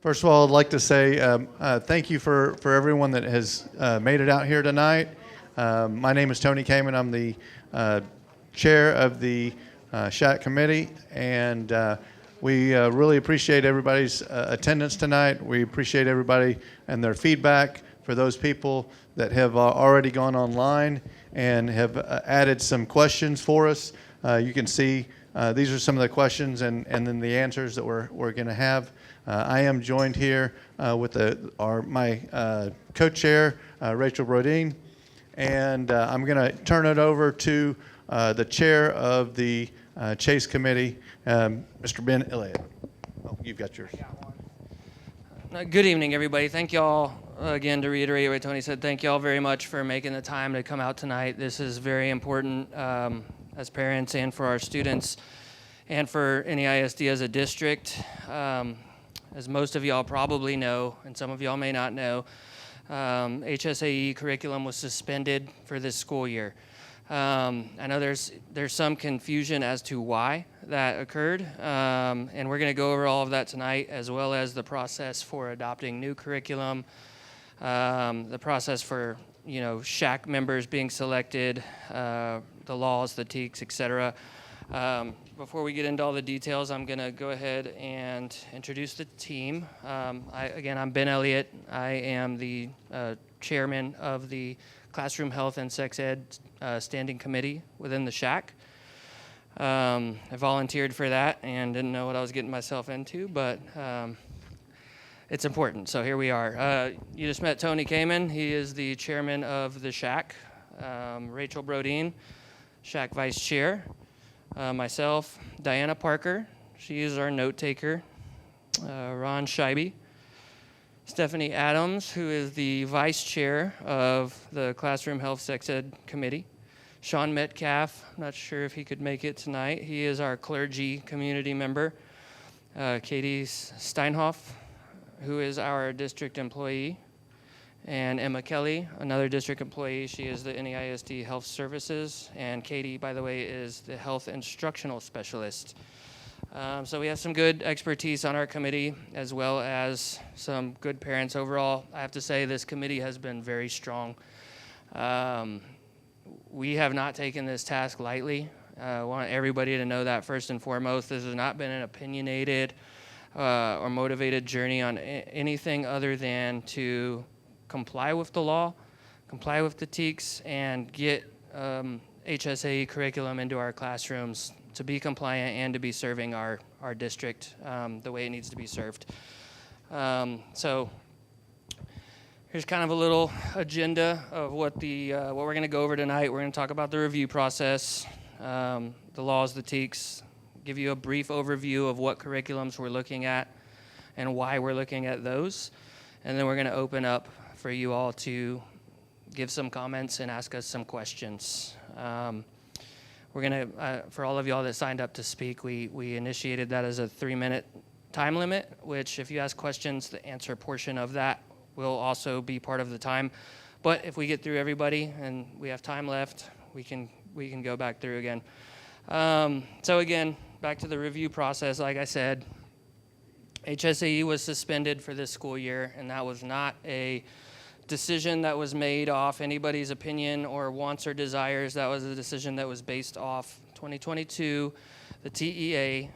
First of all, I'd like to say thank you for everyone that has made it out here tonight. My name is Tony Kamen. I'm the chair of the SHAC committee, and we really appreciate everybody's attendance tonight. We appreciate everybody and their feedback. For those people that have already gone online and have added some questions for us, you can see these are some of the questions and then the answers that we're going to have. I am joined here with my co-chair, Rachel Brodeen, and I'm going to turn it over to the chair of the Chase Committee, Mr. Ben Elliott. Oh, you've got yours. Good evening, everybody. Thank you all, again, to reiterate what Tony said, thank you all very much for making the time to come out tonight. This is very important as parents and for our students and for NEISD as a district. As most of y'all probably know, and some of y'all may not know, HSAE curriculum was suspended for this school year. I know there's some confusion as to why that occurred, and we're going to go over all of that tonight, as well as the process for adopting new curriculum, the process for SHAC members being selected, the laws, the TEKS, etc. Before we get into all the details, I'm going to go ahead and introduce the team. I'm Ben Elliott. I am the chairman of the Classroom Health and Sex Ed Standing Committee within the SHAC. I volunteered for that and didn't know what I was getting myself into, but it's important, so here we are. You just met Tony Kamen. He is the chairman of the SHAC. Rachel Brodeen, SHAC vice chair. Myself, Diana Parker, she is our note taker. Ron Scheibe, Stephanie Adams, who is the vice chair of the Classroom Health Sex Ed Committee. Sean Metcalf, not sure if he could make it tonight. He is our clergy community member. Katie Steinhoff, who is our district employee. And Emma Kelly, another district employee. She is the NEISD Health Services. And Katie, by the way, is the Health Instructional Specialist. So we have some good expertise on our committee, as well as some good parents overall. I have to say this committee has been very strong. We have not taken this task lightly. I want everybody to know that first and foremost. This has not been an opinionated or motivated journey on anything other than to comply with the law, comply with the TEKS, and get HSAE curriculum into our classrooms to be compliant and to be serving our district the way it needs to be served. So here's kind of a little agenda of what we're going to go over tonight. We're going to talk about the review process, the laws, the TEKS, give you a brief overview of what curriculums we're looking at and why we're looking at those. And then we're going to open up for you all to give some comments and ask us some questions. We're going to, for all of y'all that signed up to speak, we initiated that as a 3-minute time limit, which if you ask questions, the answer portion of that will also be part of the time. But if we get through everybody and we have time left, we can go back through again. So again, back to the review process, like I said, HSAE was suspended for this school year, and that was not a decision that was made off anybody's opinion or wants or desires. That was a decision that was based off 2022. The TEA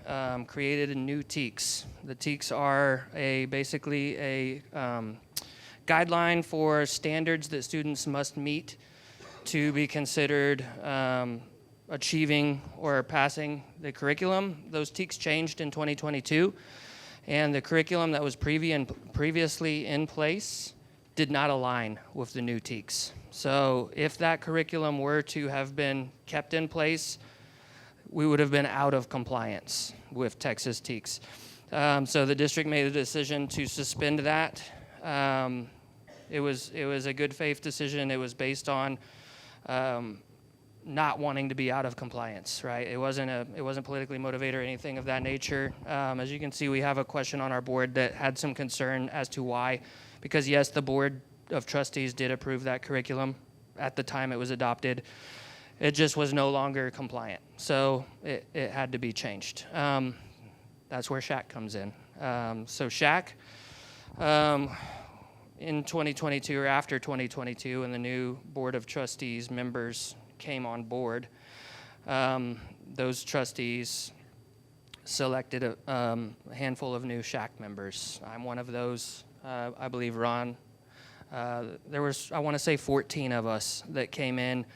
created a new TEKS. The TEKS are basically a guideline for standards that students must meet to be considered achieving or passing the curriculum. Those TEKS changed in 2022. And the curriculum that was previously in place did not align with the new TEKS. So if that curriculum were to have been kept in place, we would have been out of compliance with Texas TEKS. So the district made a decision to suspend that. It was a good faith decision. It was based on not wanting to be out of compliance, right? It wasn't politically motivated or anything of that nature. As you can see, we have a question on our board that had some concern as to why, because yes, the board of trustees did approve that curriculum at the time it was adopted. It just was no longer compliant, so it had to be changed. That's where SHAC comes in. So SHAC In 2022 or after 2022, when the new Board of Trustees members came on board, those trustees selected a handful of new SHAC members. I'm one of those. I believe Ron. There was, I want to say, 14 of us that came in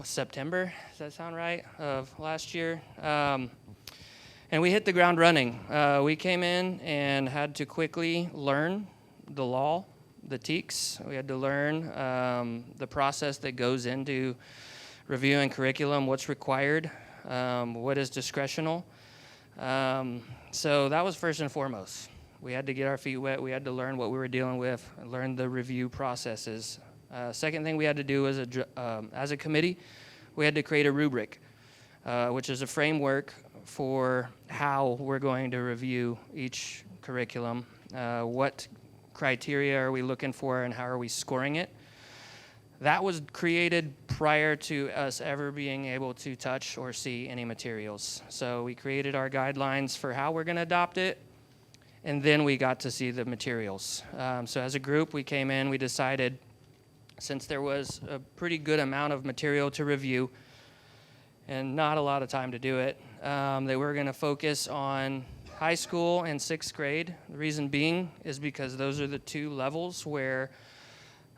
September. Does that sound right? Of last year. And we hit the ground running. We came in and had to quickly learn the law, the TEKS. We had to learn the process that goes into reviewing curriculum, what's required, what is discretional. So that was first and foremost. We had to get our feet wet. We had to learn what we were dealing with, and learn the review processes. Second thing we had to do as a committee, we had to create a rubric, which is a framework for how we're going to review each curriculum. What criteria are we looking for, and how are we scoring it? That was created prior to us ever being able to touch or see any materials. So we created our guidelines for how we're going to adopt it, and then we got to see the materials. So as a group, we came in, we decided, since there was a pretty good amount of material to review and not a lot of time to do it, that we're going to focus on high school and sixth grade. The reason being is because those are the two levels where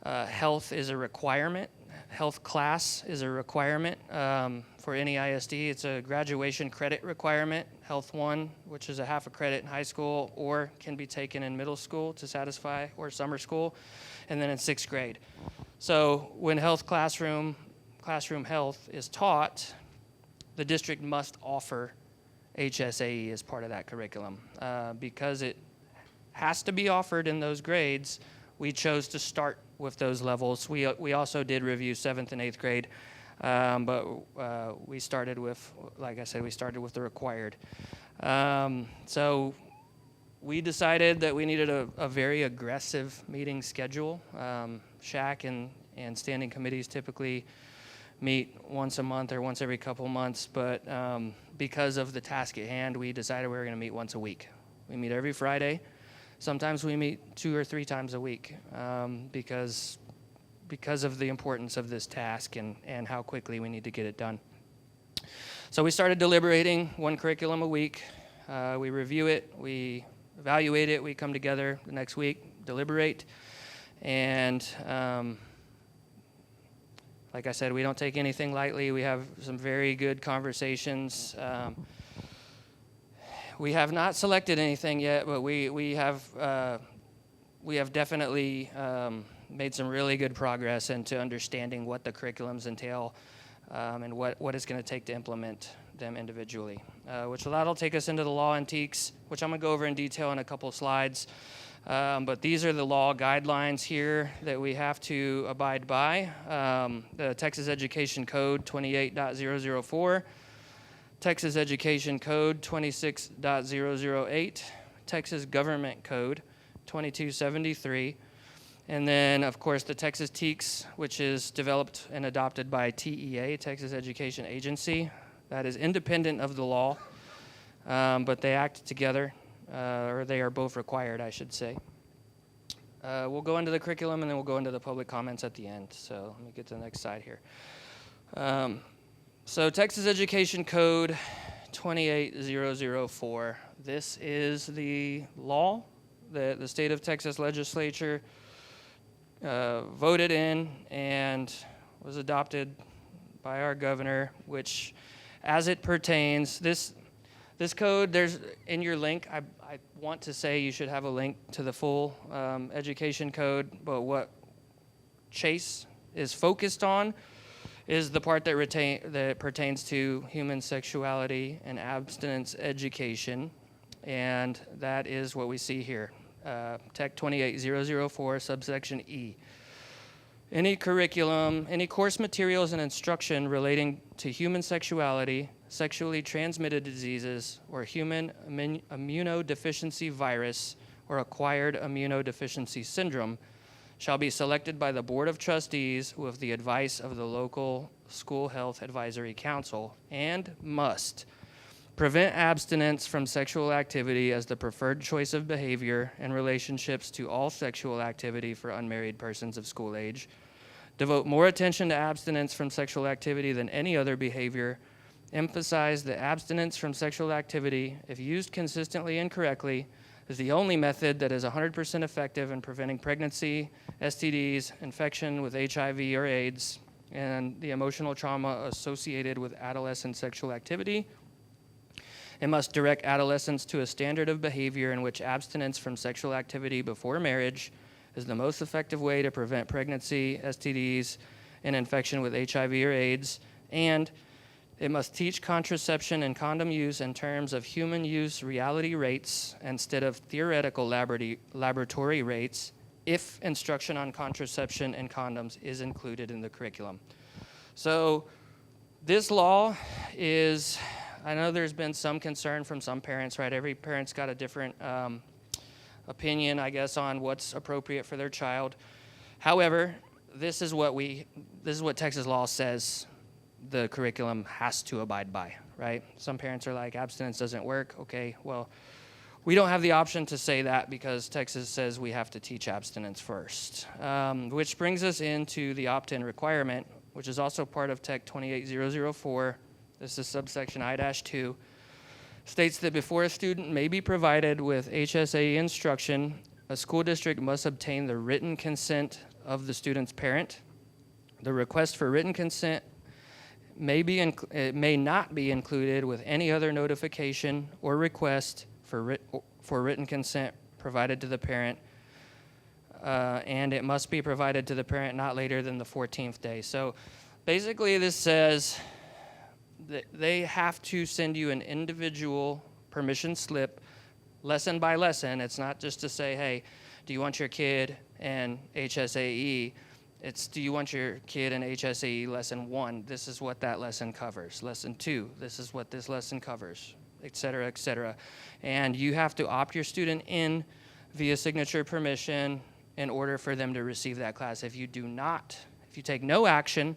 health is a requirement. Health class is a requirement for any ISD. It's a graduation credit requirement. Health 1, which is a half a credit in high school, or can be taken in middle school to satisfy, or summer school, and then in sixth grade. So when health classroom health is taught, the district must offer HSAE as part of that curriculum. Because it has to be offered in those grades, we chose to start with those levels. We also did review 7th and 8th grade, but we started with, like I said, we started with the required. So we decided that we needed a very aggressive meeting schedule. SHAC and standing committees typically meet once a month or once every couple months, but because of the task at hand, we decided we were going to meet once a week. We meet every Friday. Sometimes we meet 2 or 3 times a week because of the importance of this task and how quickly we need to get it done. So we started deliberating one curriculum a week. We review it, we evaluate it, we come together the next week, deliberate, and like I said, we don't take anything lightly. We have some very good conversations. We have not selected anything yet, but we have definitely made some really good progress into understanding what the curriculums entail and what it's going to take to implement them individually. Which that'll take us into the law and TEKS, which I'm going to go over in detail in a couple slides. But these are the law guidelines here that we have to abide by. The Texas Education Code 28.004. Texas Education Code 26.008, Texas Government Code 2273, and then, of course, the Texas TEKS, which is developed and adopted by TEA, Texas Education Agency. That is independent of the law, but they act together, or they are both required, I should say. We'll go into the curriculum, and then we'll go into the public comments at the end. So let me get to the next slide here. So Texas Education Code 28004, this is the law that the state of Texas legislature voted in and was adopted by our governor, which as it pertains, this code, there's in your link, I want to say you should have a link to the full education code, but what Chase is focused on is the part that pertains to human sexuality and abstinence education, and that is what we see here. Tech 28004, subsection E. Any curriculum, any course materials and instruction relating to human sexuality, sexually transmitted diseases, or human immunodeficiency virus or acquired immunodeficiency syndrome shall be selected by the Board of Trustees with the advice of the local School Health Advisory Council and must prevent abstinence from sexual activity as the preferred choice of behavior in relationships to all sexual activity for unmarried persons of school age, devote more attention to abstinence from sexual activity than any other behavior, emphasize that abstinence from sexual activity, if used consistently and correctly, is the only method that is 100% effective in preventing pregnancy, STDs, infection with HIV or AIDS, and the emotional trauma associated with adolescent sexual activity. It must direct adolescents to a standard of behavior in which abstinence from sexual activity before marriage is the most effective way to prevent pregnancy, STDs, and infection with HIV or AIDS, and it must teach contraception and condom use in terms of human use reality rates instead of theoretical laboratory rates if instruction on contraception and condoms is included in the curriculum. So this law is, I know there's been some concern from some parents, right? Every parent's got a different opinion, I guess, on what's appropriate for their child. However, this is what Texas law says the curriculum has to abide by, right? Some parents are like, abstinence doesn't work. Okay, well, we don't have the option to say that because Texas says we have to teach abstinence first, which brings us into the opt-in requirement, which is also part of Tech 28004. This is subsection I-2, states that before a student may be provided with HSAE instruction, a school district must obtain the written consent of the student's parent. The request for written consent may not be included with any other notification or request for written consent provided to the parent, and it must be provided to the parent not later than the 14th day. So basically this says that they have to send you an individual permission slip lesson by lesson. It's not just to say, hey, do you want your kid in HSAE? It's, do you want your kid in HSAE lesson 1? This is what that lesson covers. Lesson 2, this is what this lesson covers, et cetera, et cetera. And you have to opt your student in via signature permission in order for them to receive that class. If you do not, if you take no action,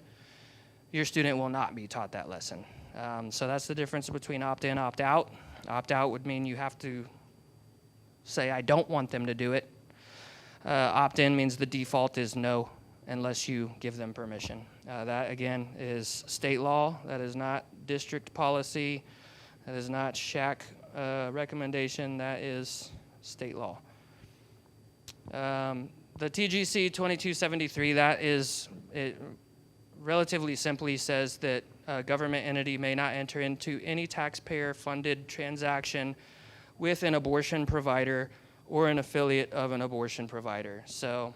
your student will not be taught that lesson. So that's the difference between opt-in, opt-out. Opt-out would mean you have to say, I don't want them to do it. Opt-in means the default is no, unless you give them permission. That, again, is state law. That is not district policy. That is not SHAC recommendation. That is state law. The TGC 2273, that is, it relatively simply says that a government entity may not enter into any taxpayer-funded transaction with an abortion provider or an affiliate of an abortion provider. So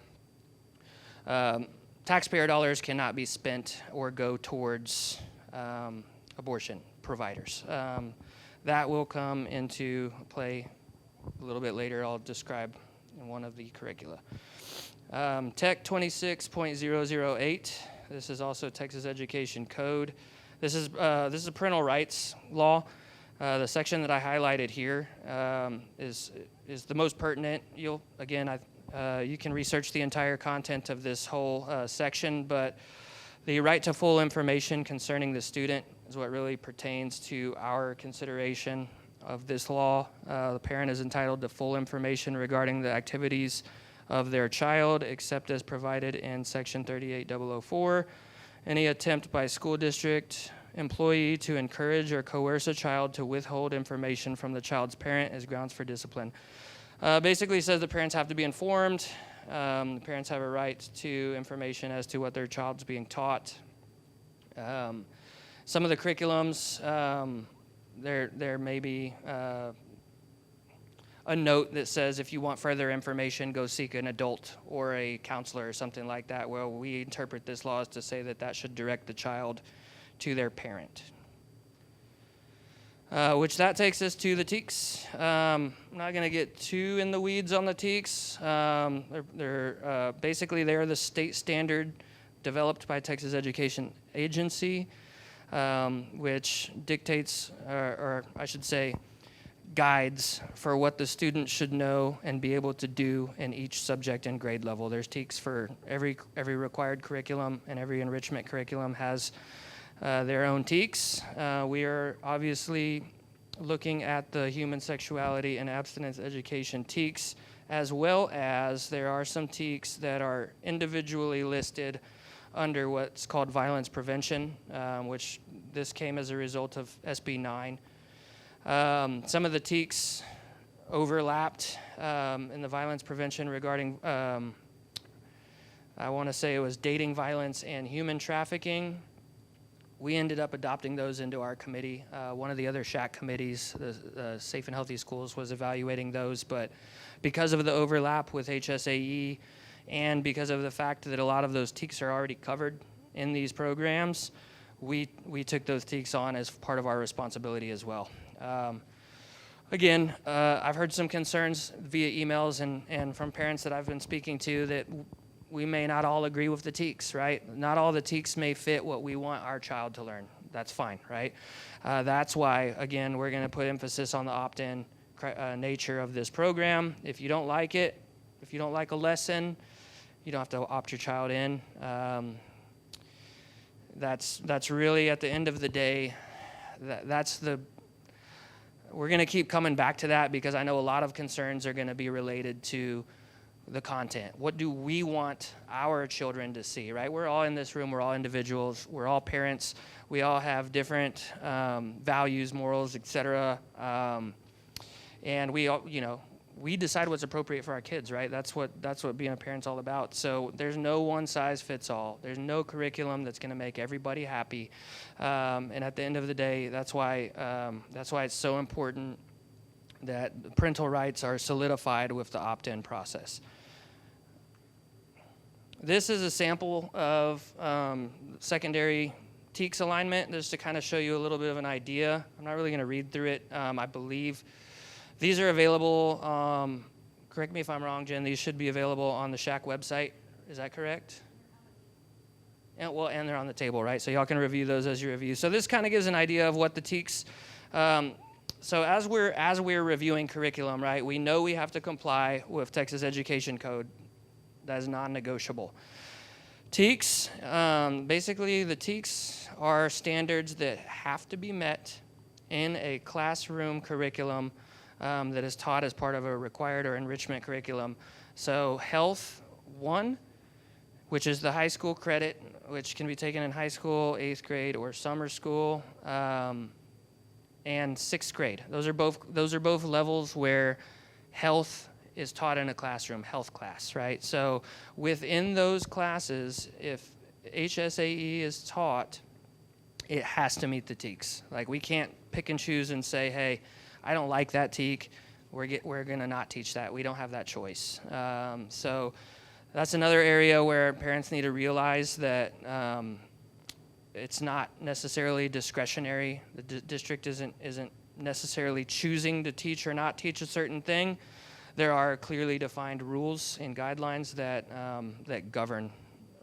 taxpayer dollars cannot be spent or go towards abortion providers. That will come into play a little bit later. I'll describe in one of the curricula. Tech 26.008. This is also Texas Education Code. This is a parental rights law. The section that I highlighted here is the most pertinent. You can research the entire content of this whole section, but the right to full information concerning the student is what really pertains to our consideration of this law. The parent is entitled to full information regarding the activities of their child, except as provided in Section 38004. Any attempt by school district employee to encourage or coerce a child to withhold information from the child's parent is grounds for discipline. Basically says the parents have to be informed. The parents have a right to information as to what their child's being taught. Some of the curriculums, there may be a note that says if you want further information, go seek an adult or a counselor or something like that. Well, we interpret this law as to say that that should direct the child to their parent. Which that takes us to the TEKS. I'm not going to get too in the weeds on the TEKS. Basically, they're the state standard developed by Texas Education Agency, which dictates, or I should say, guides for what the student should know and be able to do in each subject and grade level. There's TEKS for every required curriculum, and every enrichment curriculum has their own TEKS. We are obviously looking at the human sexuality and abstinence education TEKS, as well as there are some TEKS that are individually listed under what's called violence prevention, which this came as a result of SB 9. Some of the TEKS overlapped in the violence prevention regarding, I want to say it was dating violence and human trafficking. We ended up adopting those into our committee. One of the other SHAC committees, the Safe and Healthy Schools, was evaluating those, but because of the overlap with HSAE and because of the fact that a lot of those TEKS are already covered in these programs, we took those TEKS on as part of our responsibility as well. Again, I've heard some concerns via emails and from parents that I've been speaking to that we may not all agree with the TEKS, right? Not all the TEKS may fit what we want our child to learn. That's fine, right? That's why, again, we're going to put emphasis on the opt-in nature of this program. If you don't like it, if you don't like a lesson, you don't have to opt your child in. That's really, at the end of the day, we're going to keep coming back to that because I know a lot of concerns are going to be related to the content. What do we want our children to see, right? We're all in this room. We're all individuals. We're all parents. We all have different values, morals, etc. And we all, we decide what's appropriate for our kids, right? That's what being a parent's all about. So there's no one size fits all. There's no curriculum that's going to make everybody happy. And at the end of the day, that's why it's so important that parental rights are solidified with the opt-in process. This is a sample of secondary TEKS alignment, just to kind of show you a little bit of an idea. I'm not really going to read through it. I believe these are available, correct me if I'm wrong, Jen, these should be available on the SHAC website. Is that correct? And they're on the table, right? So y'all can review those as you review. So this kind of gives an idea of what the TEKS, so as we're reviewing curriculum, right, we know we have to comply with Texas Education Code. That is non-negotiable. TEKS, basically the TEKS are standards that have to be met in a classroom curriculum that is taught as part of a required or enrichment curriculum. So Health 1, which is the high school credit, which can be taken in high school, 8th grade, or summer school, and 6th grade. Those are both levels where health is taught in a classroom, health class, right? So within those classes, if HSAE is taught, it has to meet the TEKS. Like, we can't pick and choose and say, hey, I don't like that TEK, we're going to not teach that. We don't have that choice. So that's another area where parents need to realize that it's not necessarily discretionary. The district isn't necessarily choosing to teach or not teach a certain thing. There are clearly defined rules and guidelines that govern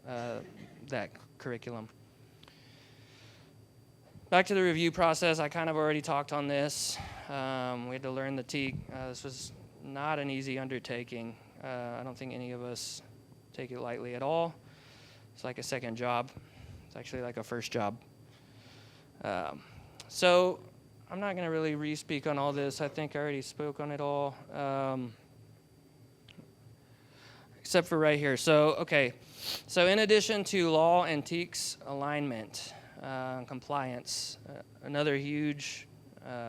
that curriculum. Back to the review process, I kind of already talked on this. We had to learn the TEK. This was not an easy undertaking. I don't think any of us take it lightly at all. It's like a second job. It's actually like a first job. So I'm not going to really re-speak on all this. I think I already spoke on it all, except for right here. So in addition to law and TEKS alignment, compliance, another huge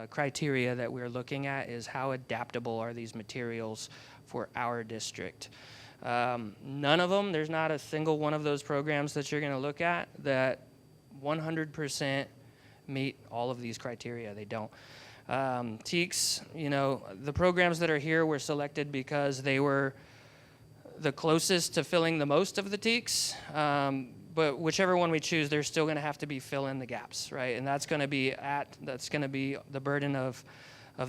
criteria that we're looking at is how adaptable are these materials for our district. None of them, there's not a single one of those programs that you're going to look at that 100% meet all of these criteria. They don't. TEKS, the programs that are here were selected because they were the closest to filling the most of the TEKS. But whichever one we choose, there's still going to have to be fill in the gaps, right? And that's going to be the burden of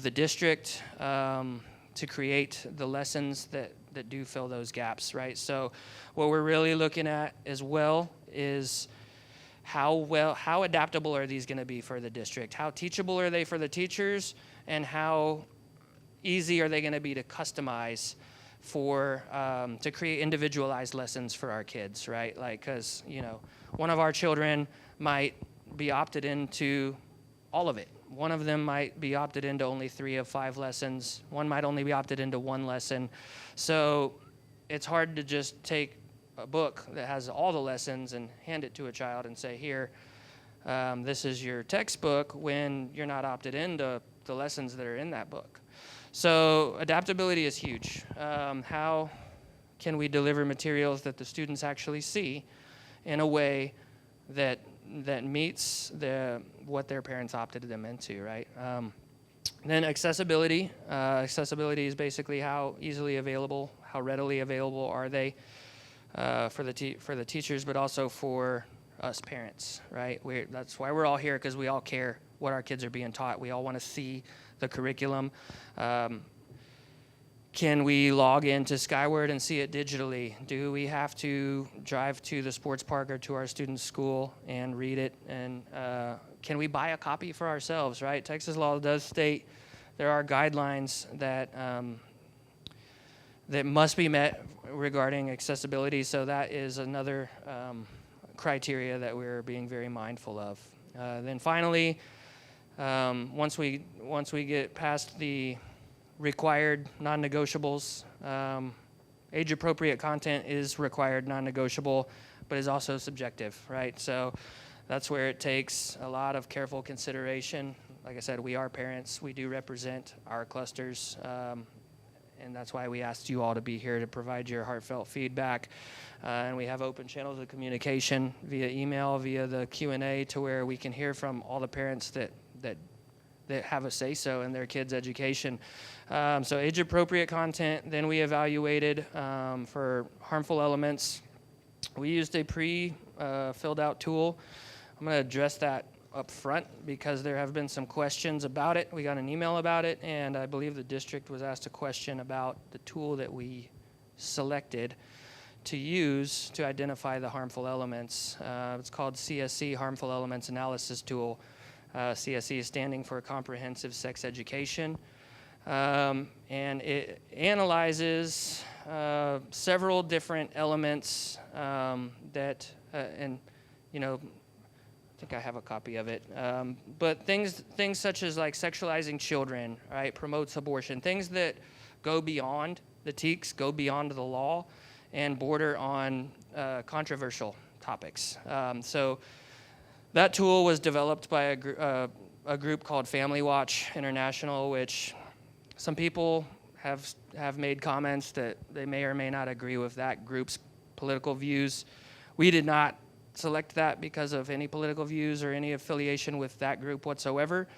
the district to create the lessons that do fill those gaps, right? So what we're really looking at as well is how adaptable are these going to be for the district? How teachable are they for the teachers? And how easy are they going to be to customize to create individualized lessons for our kids, right? Like, because, one of our children might be opted into all of it, One of them might be opted into only 3 of 5 lessons. One might only be opted into 1 lesson. So it's hard to just take a book that has all the lessons and hand it to a child and say, here, this is your textbook, when you're not opted into the lessons that are in that book. So adaptability is huge. How can we deliver materials that the students actually see in a way that meets what their parents opted them into, right? Then accessibility. Accessibility is basically how easily available, how readily available are they for the teachers, but also for us parents, right? That's why we're all here, because we all care what our kids are being taught. We all want to see the curriculum. Can we log into Skyward and see it digitally? Do we have to drive to the sports park or to our students' school and read it? And can we buy a copy for ourselves, right? Texas law does state there are guidelines that that must be met regarding accessibility, so that is another criteria that we're being very mindful of. Then finally, once we get past the required non-negotiables, age-appropriate content is required non-negotiable, but is also subjective, right? So that's where it takes a lot of careful consideration. Like I said, we are parents. We do represent our clusters, and that's why we asked you all to be here to provide your heartfelt feedback. And we have open channels of communication via email, via the Q&A, to where we can hear from all the parents that have a say-so in their kids' education. So age-appropriate content. Then we evaluated for harmful elements. We used a pre-filled out tool. I'm going to address that up front because there have been some questions about it. We got an email about it, and I believe the district was asked a question about the tool that we selected to use to identify the harmful elements. It's called CSE, Harmful Elements Analysis Tool. CSE is standing for Comprehensive Sex Education, and it analyzes several different elements that, and you know, I think I have a copy of it, but things such as like sexualizing children, right, promotes abortion, things that go beyond the TEKS, go beyond the law, and border on controversial topics. So that tool was developed by a group called Family Watch International, which some people have made comments that they may or may not agree with that group's political views. We did not select that because of any political views or any affiliation with that group whatsoever.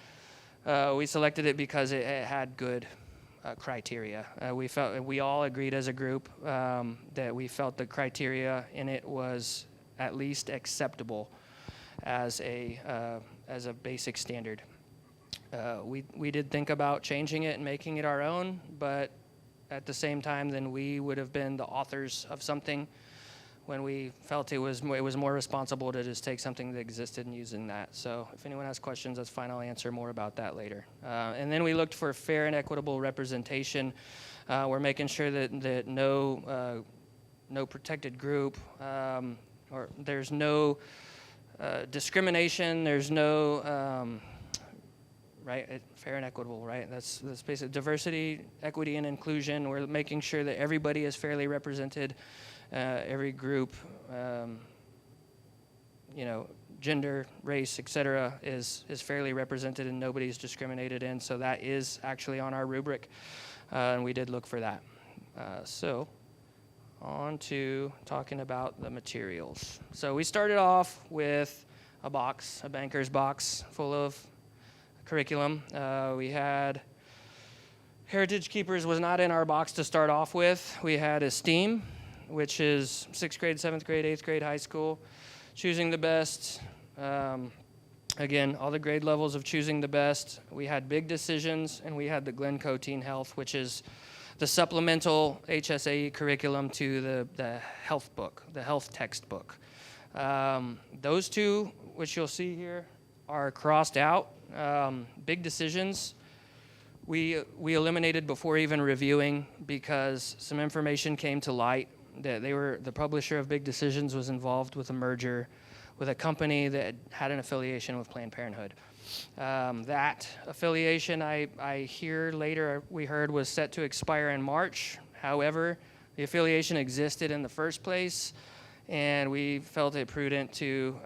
We selected it because it had good criteria. We all agreed as a group that we felt the criteria in it was at least acceptable as a basic standard. We did think about changing it and making it our own, but at the same time, then we would have been the authors of something when we felt it was more responsible to just take something that existed and using that. So if anyone has questions, that's fine. I'll answer more about that later. And then we looked for fair and equitable representation. We're making sure that no protected group or there's no discrimination. There's no right, fair and equitable, right? That's basically diversity, equity, and inclusion. We're making sure that everybody is fairly represented. Every group, gender, race, etc., is fairly represented and nobody's discriminated in. So that is actually on our rubric, and we did look for that. So on to talking about the materials. So we started off with a banker's box full of curriculum. We had Heritage Keepers was not in our box to start off with. We had Esteem, which is 6th grade, 7th grade, 8th grade, high school. Choosing the Best. Again, all the grade levels of Choosing the Best. We had Big Decisions, and we had the Glencoe Teen Health, which is the supplemental HSAE curriculum to the health book, the health textbook. Those two, which you'll see here, are crossed out. Big Decisions, we eliminated before even reviewing because some information came to light that the publisher of Big Decisions was involved with a merger with a company that had an affiliation with Planned Parenthood. That affiliation, I hear later, we heard, was set to expire in March. However, the affiliation existed in the first place, and we felt it prudent to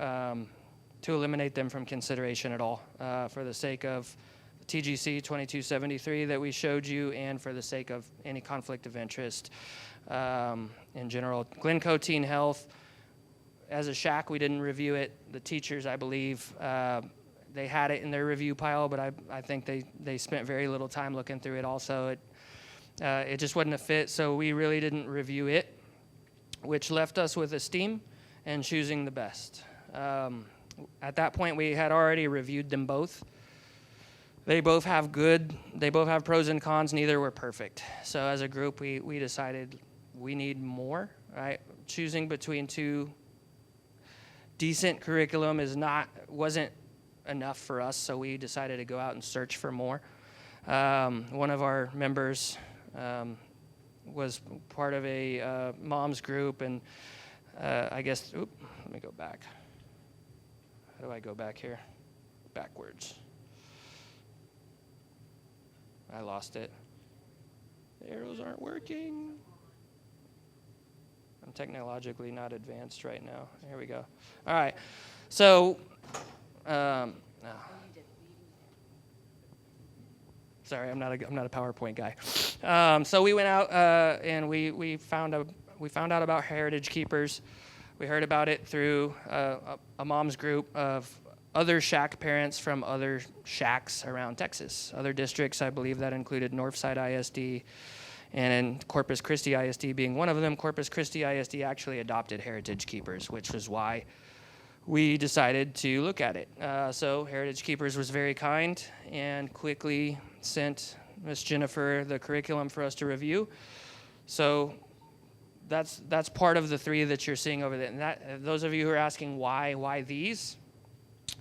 eliminate them from consideration at all for the sake of TGC 2273 that we showed you, and for the sake of any conflict of interest in general. Glencoe Teen Health, as a SHAC, we didn't review it. The teachers, I believe, they had it in their review pile, but I think they spent very little time looking through it also. It just wasn't a fit, so we really didn't review it, which left us with esteem and choosing the best. At that point, we had already reviewed them both. They both have pros and cons. Neither were perfect. So as a group, we decided we need more, right? Choosing between two decent curriculum wasn't enough for us, so we decided to go out and search for more. One of our members was part of a mom's group, and I guess, let me go back. How do I go back here? Backwards. I lost it. The arrows aren't working. I'm technologically not advanced right now. Here we go. All right. So, sorry, I'm not a PowerPoint guy. So we went out and we found out about Heritage Keepers. We heard about it through a mom's group of other SHAC parents from other SHACs around Texas, other districts. I believe that included Northside ISD and Corpus Christi ISD being one of them. Corpus Christi ISD actually adopted Heritage Keepers, which is why we decided to look at it. So Heritage Keepers was very kind and quickly sent Miss Jennifer the curriculum for us to review. So that's part of the three that you're seeing over there. And those of you who are asking why these,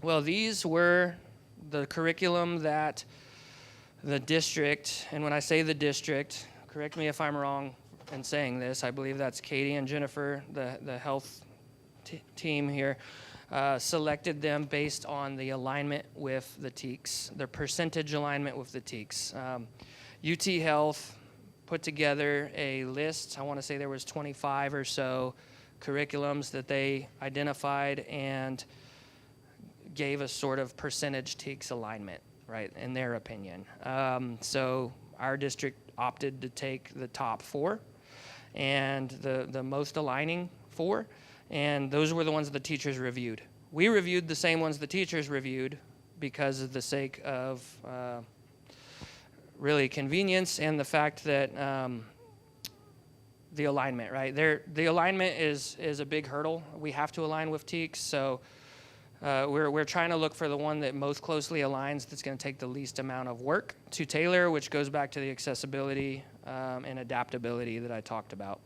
well, these were the curriculum that the district, and when I say the district, correct me if I'm wrong in saying this, I believe that's Katie and Jennifer, the health team here, selected them based on the alignment with the TEKS, the percentage alignment with the TEKS. UT Health put together a list. I want to say there was 25 or so curriculums that they identified and gave a sort of percentage TEKS alignment, right, in their opinion. So our district opted to take the top 4 and the most aligning 4, and those were the ones the teachers reviewed. We reviewed the same ones the teachers reviewed because of the sake of really convenience and the fact that the alignment, right? The alignment is a big hurdle. We have to align with TEKS, so we're trying to look for the one that most closely aligns, that's going to take the least amount of work to tailor, which goes back to the accessibility and adaptability that I talked about.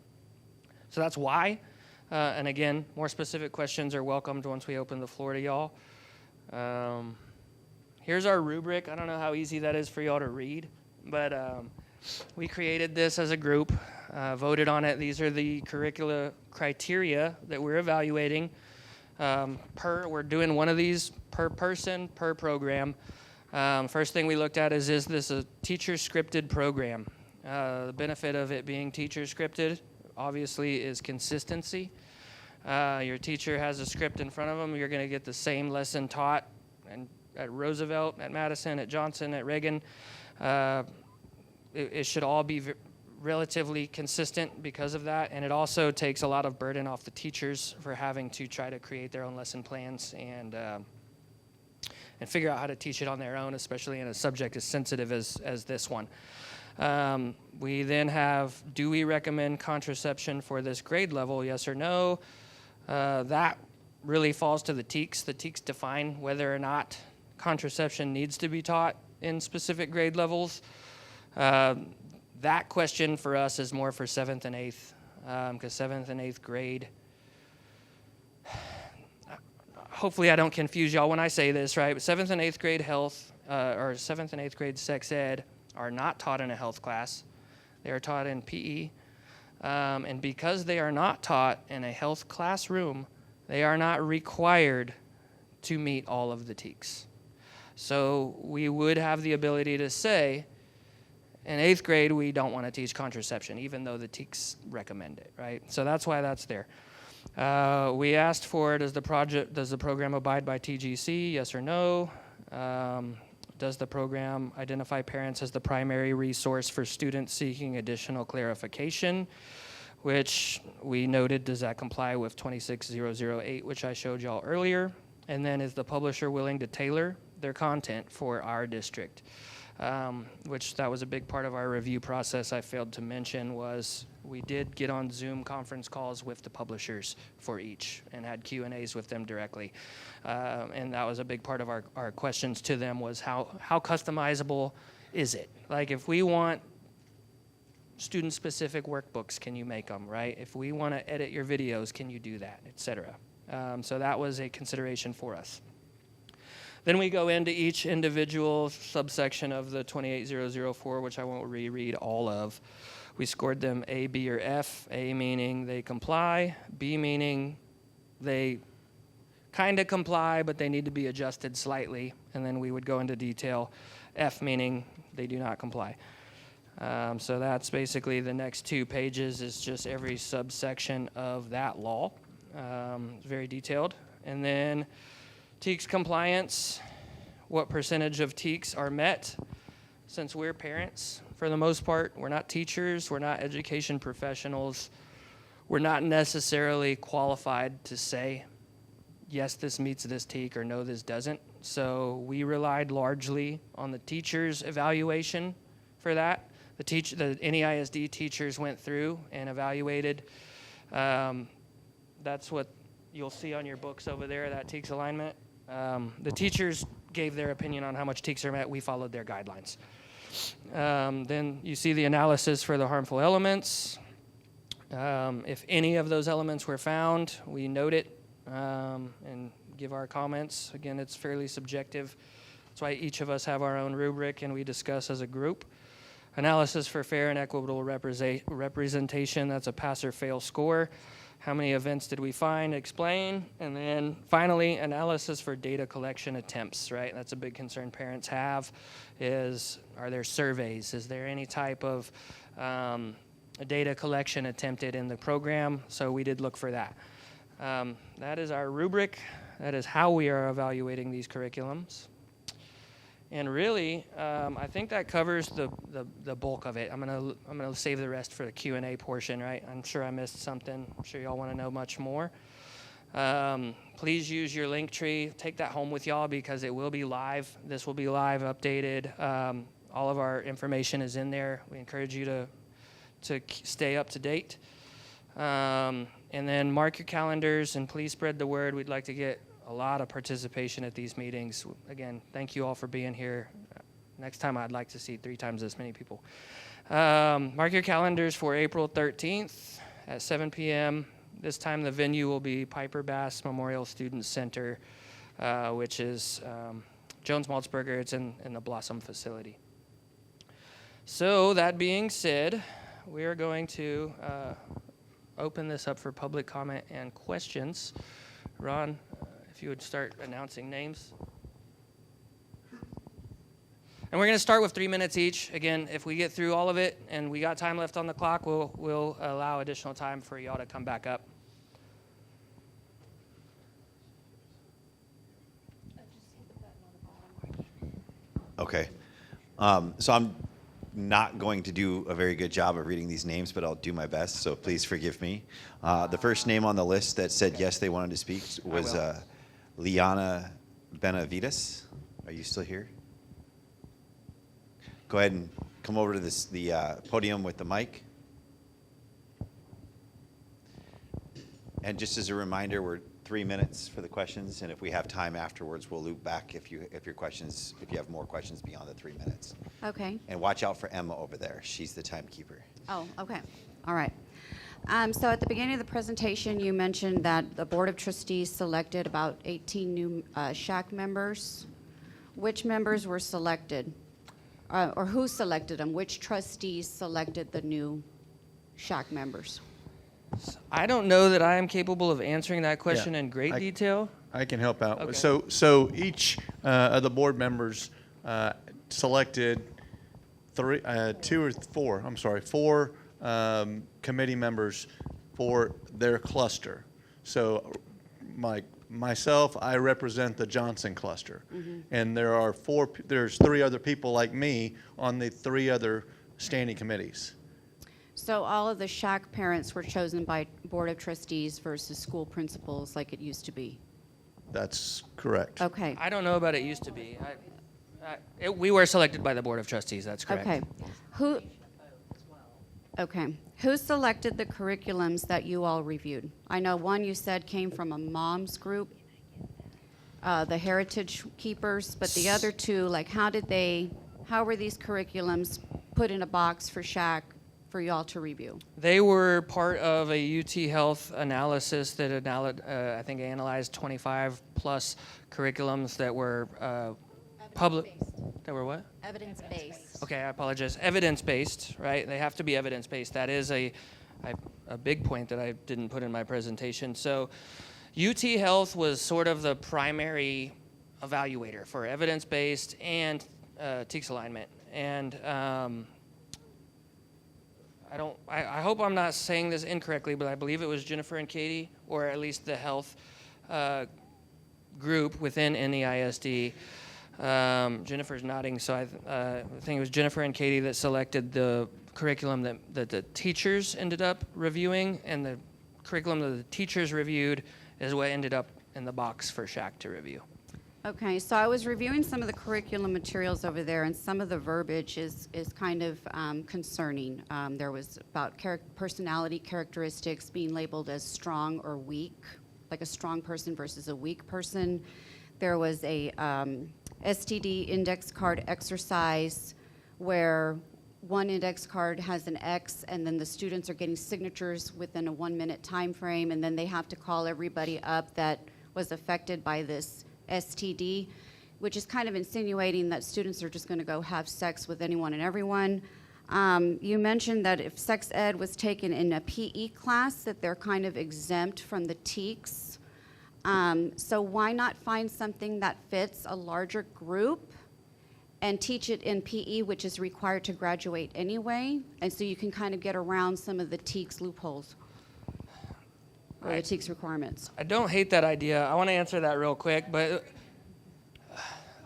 So that's why. And again, more specific questions are welcomed once we open the floor to y'all. Here's our rubric. I don't know how easy that is for y'all to read, but we created this as a group, voted on it. These are the curricula criteria that we're evaluating. We're doing one of these per person, per program. First thing we looked at is this a teacher-scripted program? The benefit of it being teacher-scripted, obviously, is consistency. Your teacher has a script in front of them. You're going to get the same lesson taught at Roosevelt, at Madison, at Johnson, at Reagan. It should all be relatively consistent because of that, and it also takes a lot of burden off the teachers for having to try to create their own lesson plans and figure out how to teach it on their own, especially in a subject as sensitive as this one. We then have, do we recommend contraception for this grade level, yes or no? That really falls to the TEKS. The TEKS define whether or not contraception needs to be taught in specific grade levels. That question for us is more for 7th and 8th, because 7th and 8th grade, hopefully I don't confuse y'all when I say this, right? But 7th and 8th grade health, or 7th and 8th grade sex ed are not taught in a health class. They are taught in PE. And because they are not taught in a health classroom, They are not required to meet all of the TEKS. So we would have the ability to say, in 8th grade, we don't want to teach contraception, even though the TEKS recommend it, right? So that's why that's there. We asked for, does the program abide by TGC, yes or no? Does the program identify parents as the primary resource for students seeking additional clarification? Which we noted, does that comply with 26008, which I showed y'all earlier? And then, is the publisher willing to tailor their content for our district? Which that was a big part of our review process I failed to mention, was we did get on Zoom conference calls with the publishers for each and had Q&As with them directly. And that was a big part of our questions to them, was how customizable is it? Like, if we want student-specific workbooks, can you make them, right? If we want to edit your videos, can you do that, et cetera? So that was a consideration for us. Then we go into each individual subsection of the 28004, which I won't reread all of. We scored them A, B, or F. A meaning they comply. B meaning they kind of comply, but they need to be adjusted slightly. And then we would go into detail. F meaning they do not comply. So that's basically the next 2 pages is just every subsection of that law. Very detailed. And then TEKS compliance, what percentage of TEKS are met? Since we're parents, for the most part, we're not teachers, we're not education professionals, we're not necessarily qualified to say, yes, this meets this TEK, or no, this doesn't. So we relied largely on the teacher's evaluation for that. The NEISD teachers went through and evaluated. That's what you'll see on your books over there, that TEKS alignment. The teachers gave their opinion on how much TEKS are met. We followed their guidelines. Then you see the analysis for the harmful elements. If any of those elements were found, we note it and give our comments. Again, it's fairly subjective. That's why each of us have our own rubric and we discuss as a group. Analysis for fair and equitable representation, that's a pass or fail score. How many events did we find? Explain. And then finally, analysis for data collection attempts, right? That's a big concern parents have, are there surveys? Is there any type of data collection attempted in the program? So we did look for that. That is our rubric. That is how we are evaluating these curriculums. And really, I think that covers the bulk of it. I'm gonna save the rest for the Q&A portion, right? I'm sure I missed something. I'm sure y'all want to know much more. Please use your link tree. Take that home with y'all because it will be live. This will be live, updated. All of our information is in there. We encourage you to stay up to date. And then mark your calendars and please spread the word. We'd like to get a lot of participation at these meetings. Again, thank you all for being here. Next time I'd like to see 3 times as many people. Mark your calendars for April 13th at 7 p.m. This time the venue will be Piper Bass Memorial Student Center, which is Jones Maltzberger. It's in the Blossom facility. So that being said, we are going to open this up for public comment and questions. Ron, if you would start announcing names. And we're going to start with 3 minutes each. Again, if we get through all of it and we got time left on the clock, we'll allow additional time for y'all to come back up. Okay. So I'm not going to do a very good job of reading these names, but I'll do my best, so please forgive me. The first name on the list that said yes, they wanted to speak was Liana Benavides. Are you still here? Go ahead and come over to the podium with the mic. And just as a reminder, we're 3 minutes for the questions, and if we have time afterwards, we'll loop back if you have more questions beyond the 3 minutes. Okay. And watch out for Emma over there. She's the timekeeper. Oh, okay. All right. So at the beginning of the presentation, you mentioned that the Board of Trustees selected about 18 new SHAC members. Which members were selected? Or who selected them? Which trustees selected the new SHAC members? I don't know that I am capable of answering that question Yeah, in great I- detail. I can help out. Okay. So each of the board members selected four committee members for their cluster. So myself, I represent the Johnson cluster. And there's three other people like me on the three other standing committees. So all of the SHAC parents were chosen by Board of Trustees versus school principals like it used to be? That's correct. Okay. I don't know about it used to be. We were selected by the Board of Trustees, that's correct. Okay. Who selected the curriculums that you all reviewed? I know one you said came from a mom's group, the Heritage Keepers, but the other two, like how were these curriculums put in a box for SHAC for y'all to review? They were part of a UT Health analysis that I think analyzed 25 plus curriculums that were public. That were what? Evidence-based. Okay, I apologize. Evidence-based, right? They have to be evidence-based. That is a big point that I didn't put in my presentation. So UT Health was sort of the primary evaluator for evidence-based and TEKS alignment. And I hope I'm not saying this incorrectly, but I believe it was Jennifer and Katie, or at least the health group within NEISD. Jennifer's nodding, so I think it was Jennifer and Katie that selected the curriculum that the teachers ended up reviewing, and the curriculum that the teachers reviewed is what ended up in the box for SHAC to review. Okay, so I was reviewing some of the curriculum materials over there, and some of the verbiage is kind of concerning. There was about personality characteristics being labeled as strong or weak, like a strong person versus a weak person. There was a STD index card exercise where one index card has an X, and then the students are getting signatures within a 1 minute time frame, and then they have to call everybody up that was affected by this STD, which is kind of insinuating that students are just going to go have sex with anyone and everyone. You mentioned that if sex ed was taken in a PE class, that they're kind of exempt from the TEKS. So why not find something that fits a larger group and teach it in PE, which is required to graduate anyway, and so you can kind of get around some of the TEKS loopholes or the TEKS requirements? I don't hate that idea. I want to answer that real quick, but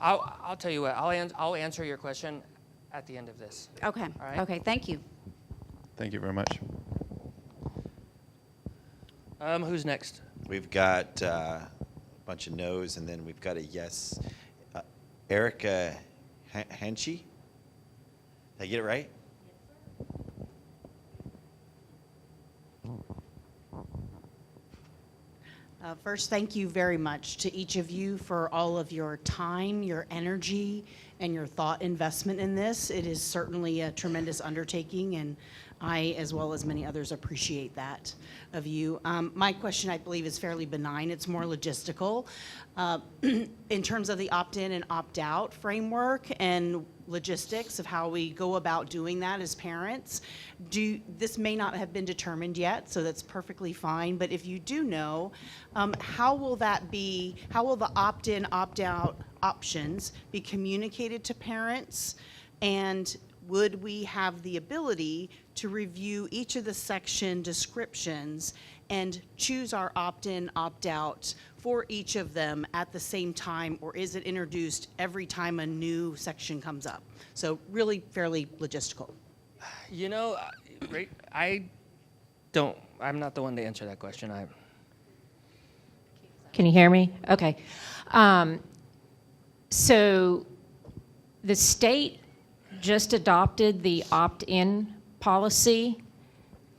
I'll tell you what. I'll answer your question at the end of this. Okay. All right. Okay. Thank you. Thank you very much. Who's next? We've got a bunch of no's, and then we've got a yes. Erica Henchy? Did I get it right? First, thank you very much to each of you for all of your time, your energy, and your thought investment in this. It is certainly a tremendous undertaking, and I, as well as many others, appreciate that of you. My question, I believe, is fairly benign. It's more logistical. In terms of the opt-in and opt-out framework and logistics of how we go about doing that as parents, this may not have been determined yet, so that's perfectly fine, but if you do know, how will the opt-in, opt-out options be communicated to parents, and would we have the ability to review each of the section descriptions and choose our opt-in, opt-out for each of them at the same time, or is it introduced every time a new section comes up? So really fairly logistical. You know, I'm not the one to answer that question. Can you hear me? Okay. So the state just adopted the opt-in policy.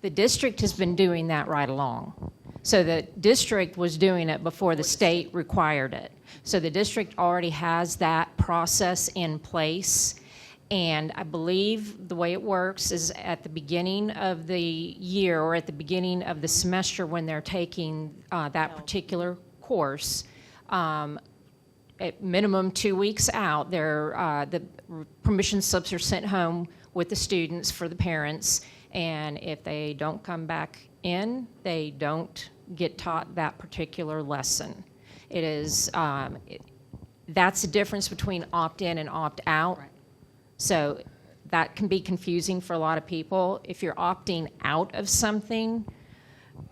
The district has been doing that right along. So the district was doing it before the state required it. So the district already has that process in place. And I believe the way it works is at the beginning of the year or at the beginning of the semester when they're taking that particular course, at minimum 2 weeks out, the permission slips are sent home with the students for the parents. And if they don't come back in, they don't get taught that particular lesson. It is, that's the difference between opt-in and opt-out. Right. So that can be confusing for a lot of people. If you're opting out of something,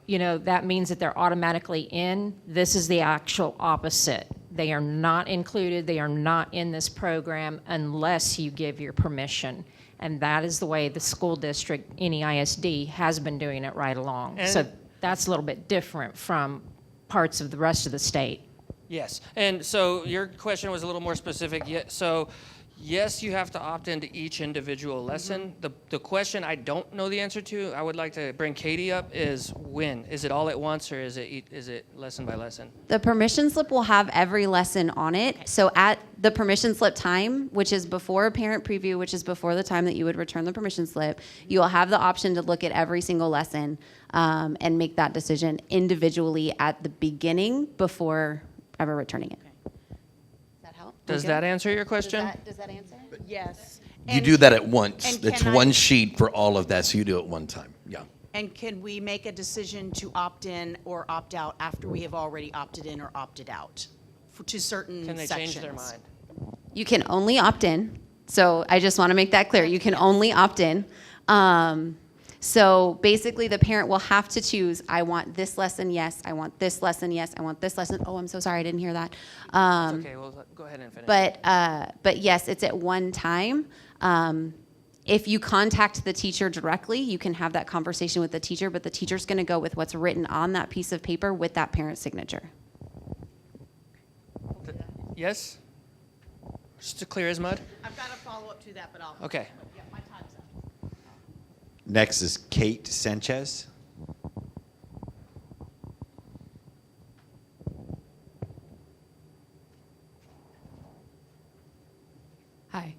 that means that they're automatically in. This is the actual opposite. They are not included, they are not in this program unless you give your permission. And that is the way the school district, any ISD, has been doing it right along. So that's a little bit different from parts of the rest of the state. Yes, and so your question was a little more specific. So, yes, you have to opt into each individual lesson. The question I don't know the answer to, I would like to bring Katie up, is when? Is it all at once, or is it lesson by lesson? The permission slip will have every lesson on it. So at the permission slip time, which is before a parent preview, which is before the time that you would return the permission slip, you will have the option to look at every single lesson and make that decision individually at the beginning before ever returning it. Does that help? Does that answer your question? Does that answer? Yes. You do that at once. and It's can I- one sheet for all of that, so you do it one time. Yeah. And can we make a decision to opt in or opt out after we have already opted in or opted out to certain Can they sections? change their mind? You can only opt in. So I just want to make that clear. You can only opt in. So basically the parent will have to choose, I want this lesson, yes. I want this lesson, yes. I want this lesson. Oh, I'm so sorry, I didn't hear that. Okay, well, go ahead and finish. But yes, it's at one time. If you contact the teacher directly, you can have that conversation with the teacher, but the teacher's going to go with what's written on that piece of paper with that parent's signature. Yes? Just to clear as mud? I've got a follow-up to that, but I'll. Okay. Yeah, my time's up. Next is Kate Sanchez. Hi.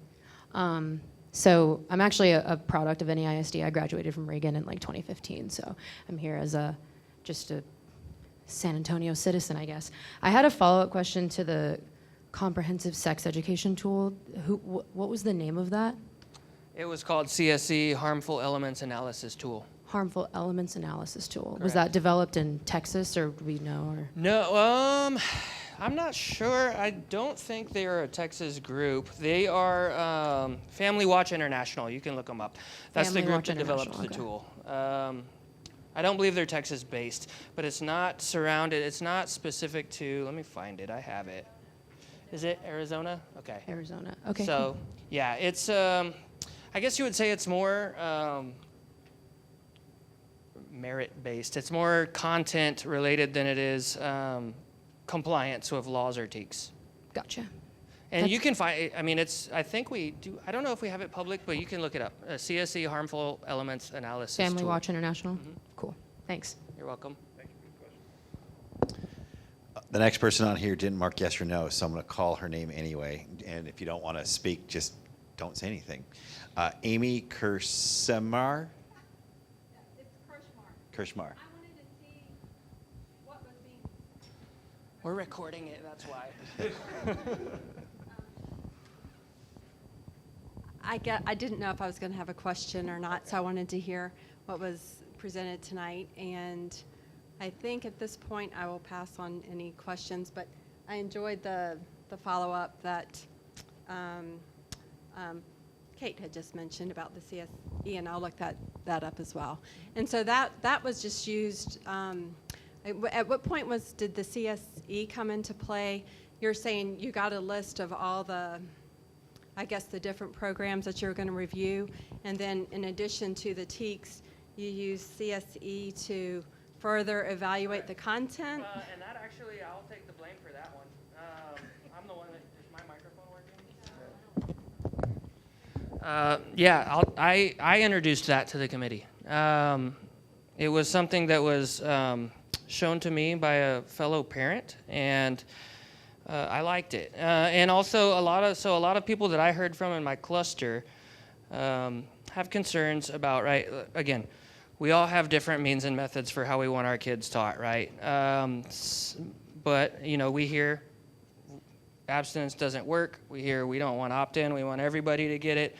So I'm actually a product of NEISD. I graduated from Reagan in like 2015, so I'm here as just a San Antonio citizen, I guess. I had a follow-up question to the comprehensive sex education tool. What was the name of that? It was called CSE, Harmful Elements Analysis Tool. Harmful Elements Analysis Tool. Was Correct. that developed in Texas, or do we know? Or? No, I'm not sure. I don't think they are a Texas group. They are Family Watch International. You can look them up. That's Family the group Watch that developed the International, tool. I don't believe they're Texas-based, but it's not surrounded. It's not specific to. Let me find it. I have it. Is it Arizona? Okay. Arizona. Okay. So yeah, it's. I guess you would say it's more merit-based. It's more content-related than it is compliance with laws or TEKS. Gotcha. And you can find. I mean, it's. I think we do. I don't know if we have it public, but you can look it up. CSE Harmful Elements Analysis Family Tool. Watch International? Cool. Thanks. You're welcome. The next person on here didn't mark yes or no, so I'm going to call her name anyway. And if you don't want to speak, just don't say anything. Amy Kershmar. It's Kirschmar. Kershmar. I wanted to see what was being. We're recording it. That's why. I didn't know if I was going to have a question or not, so I wanted to hear what was presented tonight. And I think at this point I will pass on any questions, but I enjoyed the follow-up that Kate had just mentioned about the CSE, and I'll look that up as well. And so that was just used. At what point did the CSE come into play? You're saying you got a list of all the, I guess, the different programs that you're going to review, and then in addition to the TEKS, you use CSE to further evaluate the content? And that actually, I'll take the blame for that one. I'm the one that, is my microphone working? Yeah, I introduced that to the committee. It was something that was shown to me by a fellow parent, and I liked it. And also, a lot of people that I heard from in my cluster have concerns about, right, again, we all have different means and methods for how we want our kids taught, right? But, we hear abstinence doesn't work. We hear we don't want opt-in. We want everybody to get it.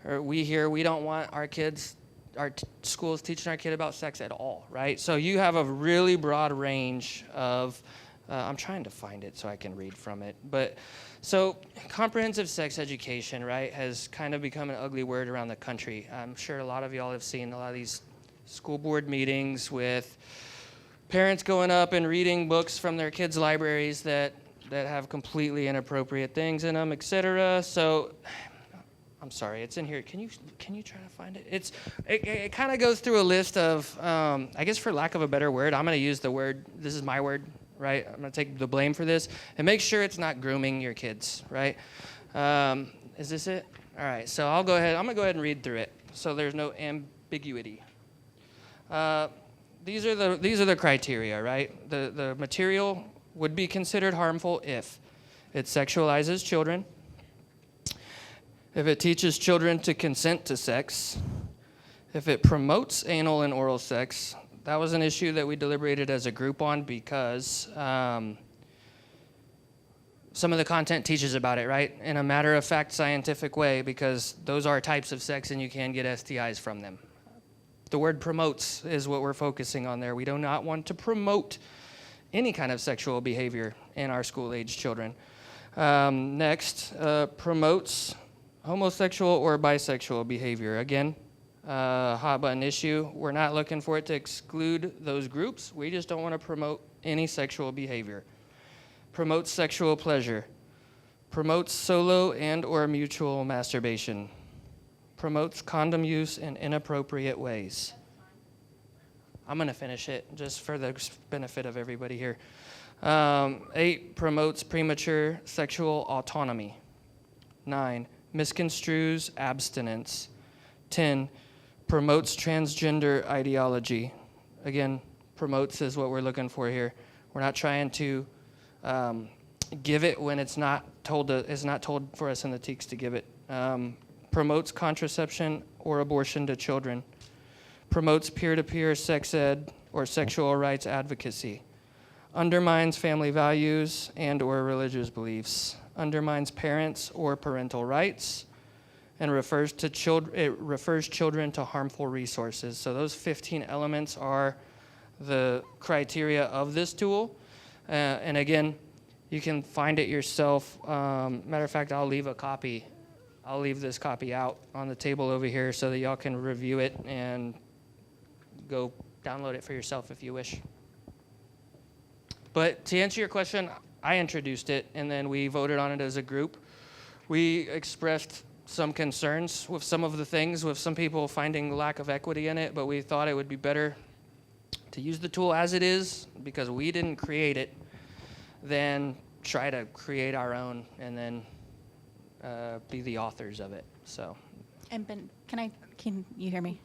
Or we hear we don't want our kids schools teaching our kid about sex at all, right? So you have a really broad range of, I'm trying to find it so I can read from it. But so comprehensive sex education, right, has kind of become an ugly word around the country. I'm sure a lot of y'all have seen a lot of these school board meetings with parents going up and reading books from their kids' libraries that have completely inappropriate things in them, etc. So I'm sorry, it's in here. Can you try to find it? It kind of goes through a list of, I guess for lack of a better word, I'm going to use the word, this is my word, right? I'm going to take the blame for this. And make sure it's not grooming your kids, right? Is this it? All right, so I'm going to go ahead and read through it so there's no ambiguity. These are the criteria, right? The material would be considered harmful if it sexualizes children, if it teaches children to consent to sex, if it promotes anal and oral sex. That was an issue that we deliberated as a group on because some of the content teaches about it, right? In a matter-of-fact scientific way, because those are types of sex and you can get STIs from them. The word promotes is what we're focusing on there. We do not want to promote any kind of sexual behavior in our school-age children. Next, promotes homosexual or bisexual behavior. Again, hot button issue. We're not looking for it to exclude those groups. We just don't want to promote any sexual behavior. Promotes sexual pleasure. Promotes solo and or mutual masturbation. Promotes condom use in inappropriate ways. I'm going to finish it just for the benefit of everybody here. 8, promotes premature sexual autonomy. 9, misconstrues abstinence. 10, promotes transgender ideology. Again, promotes is what we're looking for here. We're not trying to give it when it's not told for us in the TEKS to give it. Promotes contraception or abortion to children. Promotes peer-to-peer sex ed or sexual rights advocacy. Undermines family values and or religious beliefs. Undermines parents or parental rights. And refers children to harmful resources. So those 15 elements are the criteria of this tool. And again, you can find it yourself. Matter of fact, I'll leave a copy. I'll leave this copy out on the table over here so that y'all can review it and go download it for yourself if you wish. But to answer your question, I introduced it, and then we voted on it as a group. We expressed some concerns with some of the things, with some people finding lack of equity in it, but we thought it would be better to use the tool as it is, because we didn't create it, than try to create our own and then be the authors of it. So. And Ben, can you hear me?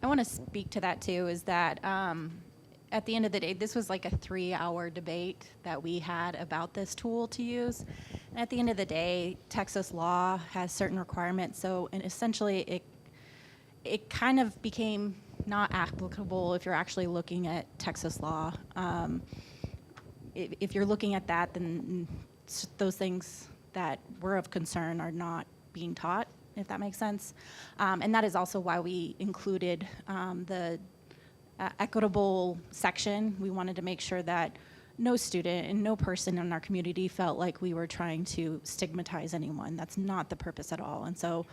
I want to speak to that too, is that at the end of the day, this was like a 3-hour debate that we had about this tool to use. And at the end of the day, Texas law has certain requirements. So, and essentially it kind of became not applicable if you're actually looking at Texas law. If you're looking at that, then those things that were of concern are not being taught, if that makes sense. And that is also why we included the equitable section. We wanted to make sure that no student and no person in our community felt like we were trying to stigmatize anyone. That's not the purpose at all. And so,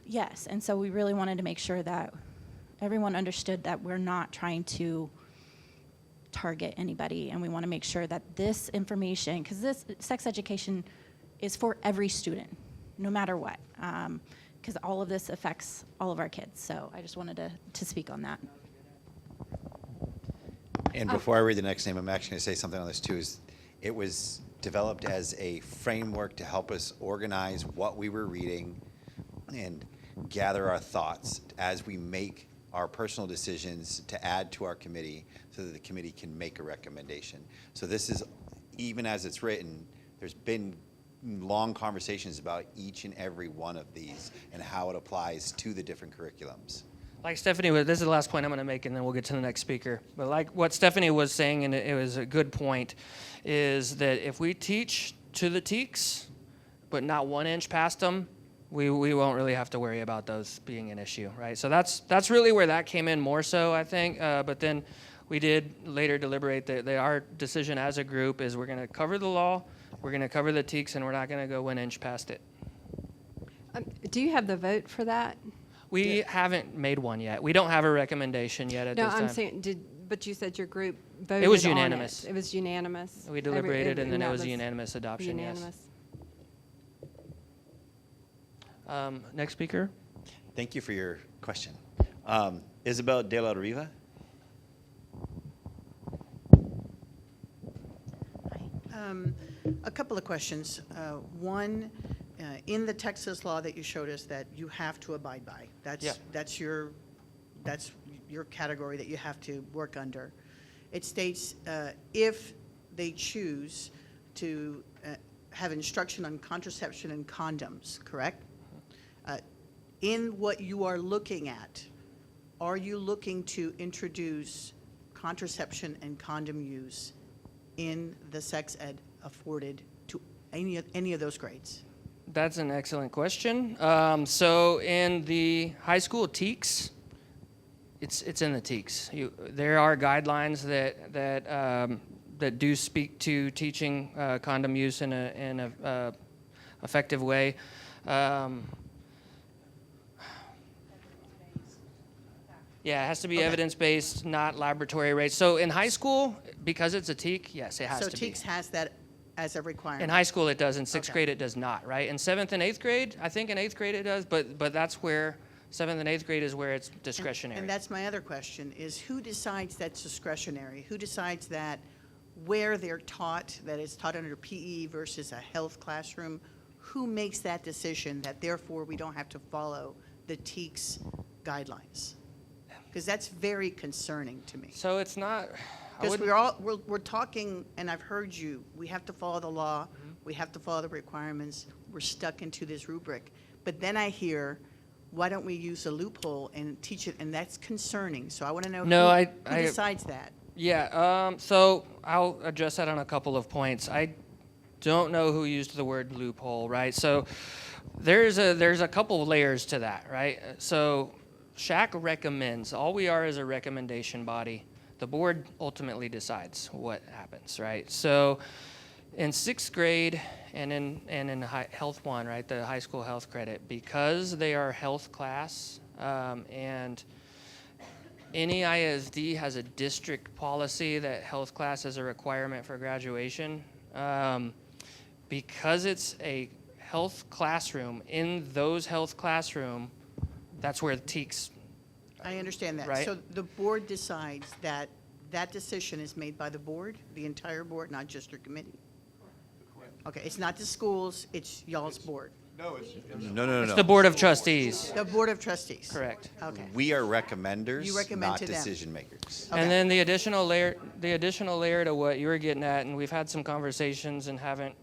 yes, and so we really wanted to make sure that everyone understood that we're not trying to target anybody, and we want to make sure that this information, because this sex education is for every student, no matter what, because all of this affects all of our kids. So I just wanted to speak on that. And before I read the next name, I'm actually going to say something on this too. It was developed as a framework to help us organize what we were reading and gather our thoughts as we make our personal decisions to add to our committee so that the committee can make a recommendation. So this is, even as it's written, there's been long conversations about each and every one of these and how it applies to the different curriculums. Like Stephanie was, this is the last point I'm going to make, and then we'll get to the next speaker. But like what Stephanie was saying, and it was a good point, is that if we teach to the TEKS, but not 1 inch past them, we won't really have to worry about those being an issue, right? So that's really where that came in more so, I think. But then we did later deliberate that our decision as a group is we're going to cover the law, we're going to cover the TEKS, and we're not going to go 1 inch past it. Do you have the vote for that? We haven't made one yet. We don't have a recommendation yet at No, this time. I'm saying, but you said your group voted It was on unanimous. It was unanimous. We deliberated, and then it that was a unanimous adoption, unanimous. yes. Next speaker. Thank you for your question. Isabel de la Riva? A couple of questions. One, in the Texas law that you showed us that you have to abide by, Yeah. that's your category that you have to work under. It states if they choose to have instruction on contraception and condoms, correct? In what you are looking at, are you looking to introduce contraception and condom use in the sex ed afforded to any of those grades? That's an excellent question. So in the high school TEKS, it's in the TEKS. There are guidelines that do speak to teaching condom use in a effective way. Yeah, it has to be evidence-based, not laboratory-based. So in high school, because it's a TEK, yes, it has to be. So TEKS has that as a requirement? In high school it does, in sixth grade it does not, right? In 7th and 8th grade, I think in 8th grade it does, but that's where, 7th and 8th grade is where it's discretionary. And that's my other question, is who decides that's discretionary? Who decides that where they're taught, that it's taught under PE versus a health classroom? Who makes that decision that therefore we don't have to follow the TEKS guidelines? Because that's very concerning to me. So it's not, Because we're talking, and I've heard you, we have to follow the law, we have to follow the requirements, we're stuck into this rubric. But then I hear, why don't we use a loophole and teach it, and that's concerning. So I want to know who decides that? Yeah, so I'll address that on a couple of points. I don't know who used the word loophole, right? So there's a couple of layers to that, right? So SHAC recommends, all we are is a recommendation body. The board ultimately decides what happens, right? So in 6th grade and in Health 1, right, the high school health credit, because they are health class, and any ISD has a district policy that health class is a requirement for graduation. Because it's a health classroom, in those health classroom, that's where the TEKS. I understand that. Right. So the board decides that that decision is made by the board, the entire board, not just your committee? Okay, it's not the schools, it's y'all's board. No. It's the Board of Trustees. The Board of Trustees? Correct. Okay. We are recommenders, You recommend not to them. decision makers. Okay. And then the additional layer to what you were getting at, and we've had some conversations and haven't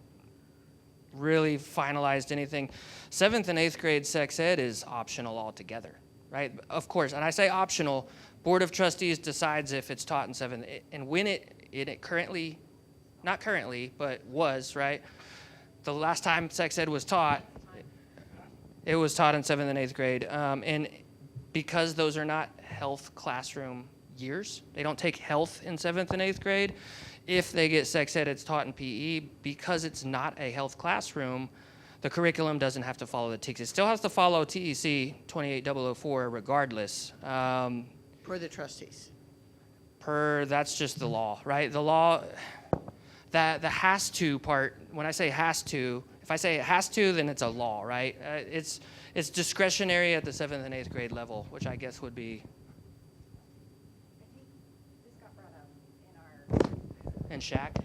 really finalized anything. 7th and 8th grade sex ed is optional altogether, right? Of course, and I say optional, Board of Trustees decides if it's taught in 7th, and when it currently, not currently, but was, right? The last time sex ed was taught, it was taught in 7th and 8th grade. And because those are not health classroom years, they don't take health in 7th and 8th grade. If they get sex ed, it's taught in PE. Because it's not a health classroom, the curriculum doesn't have to follow the TEKS. It still has to follow TEC 28004 regardless. For the trustees. That's just the law, right? The law, the has to part, when I say has to, if I say it has to, then it's a law, right? It's discretionary at the 7th and 8th grade level, which I guess would be. And SHAC?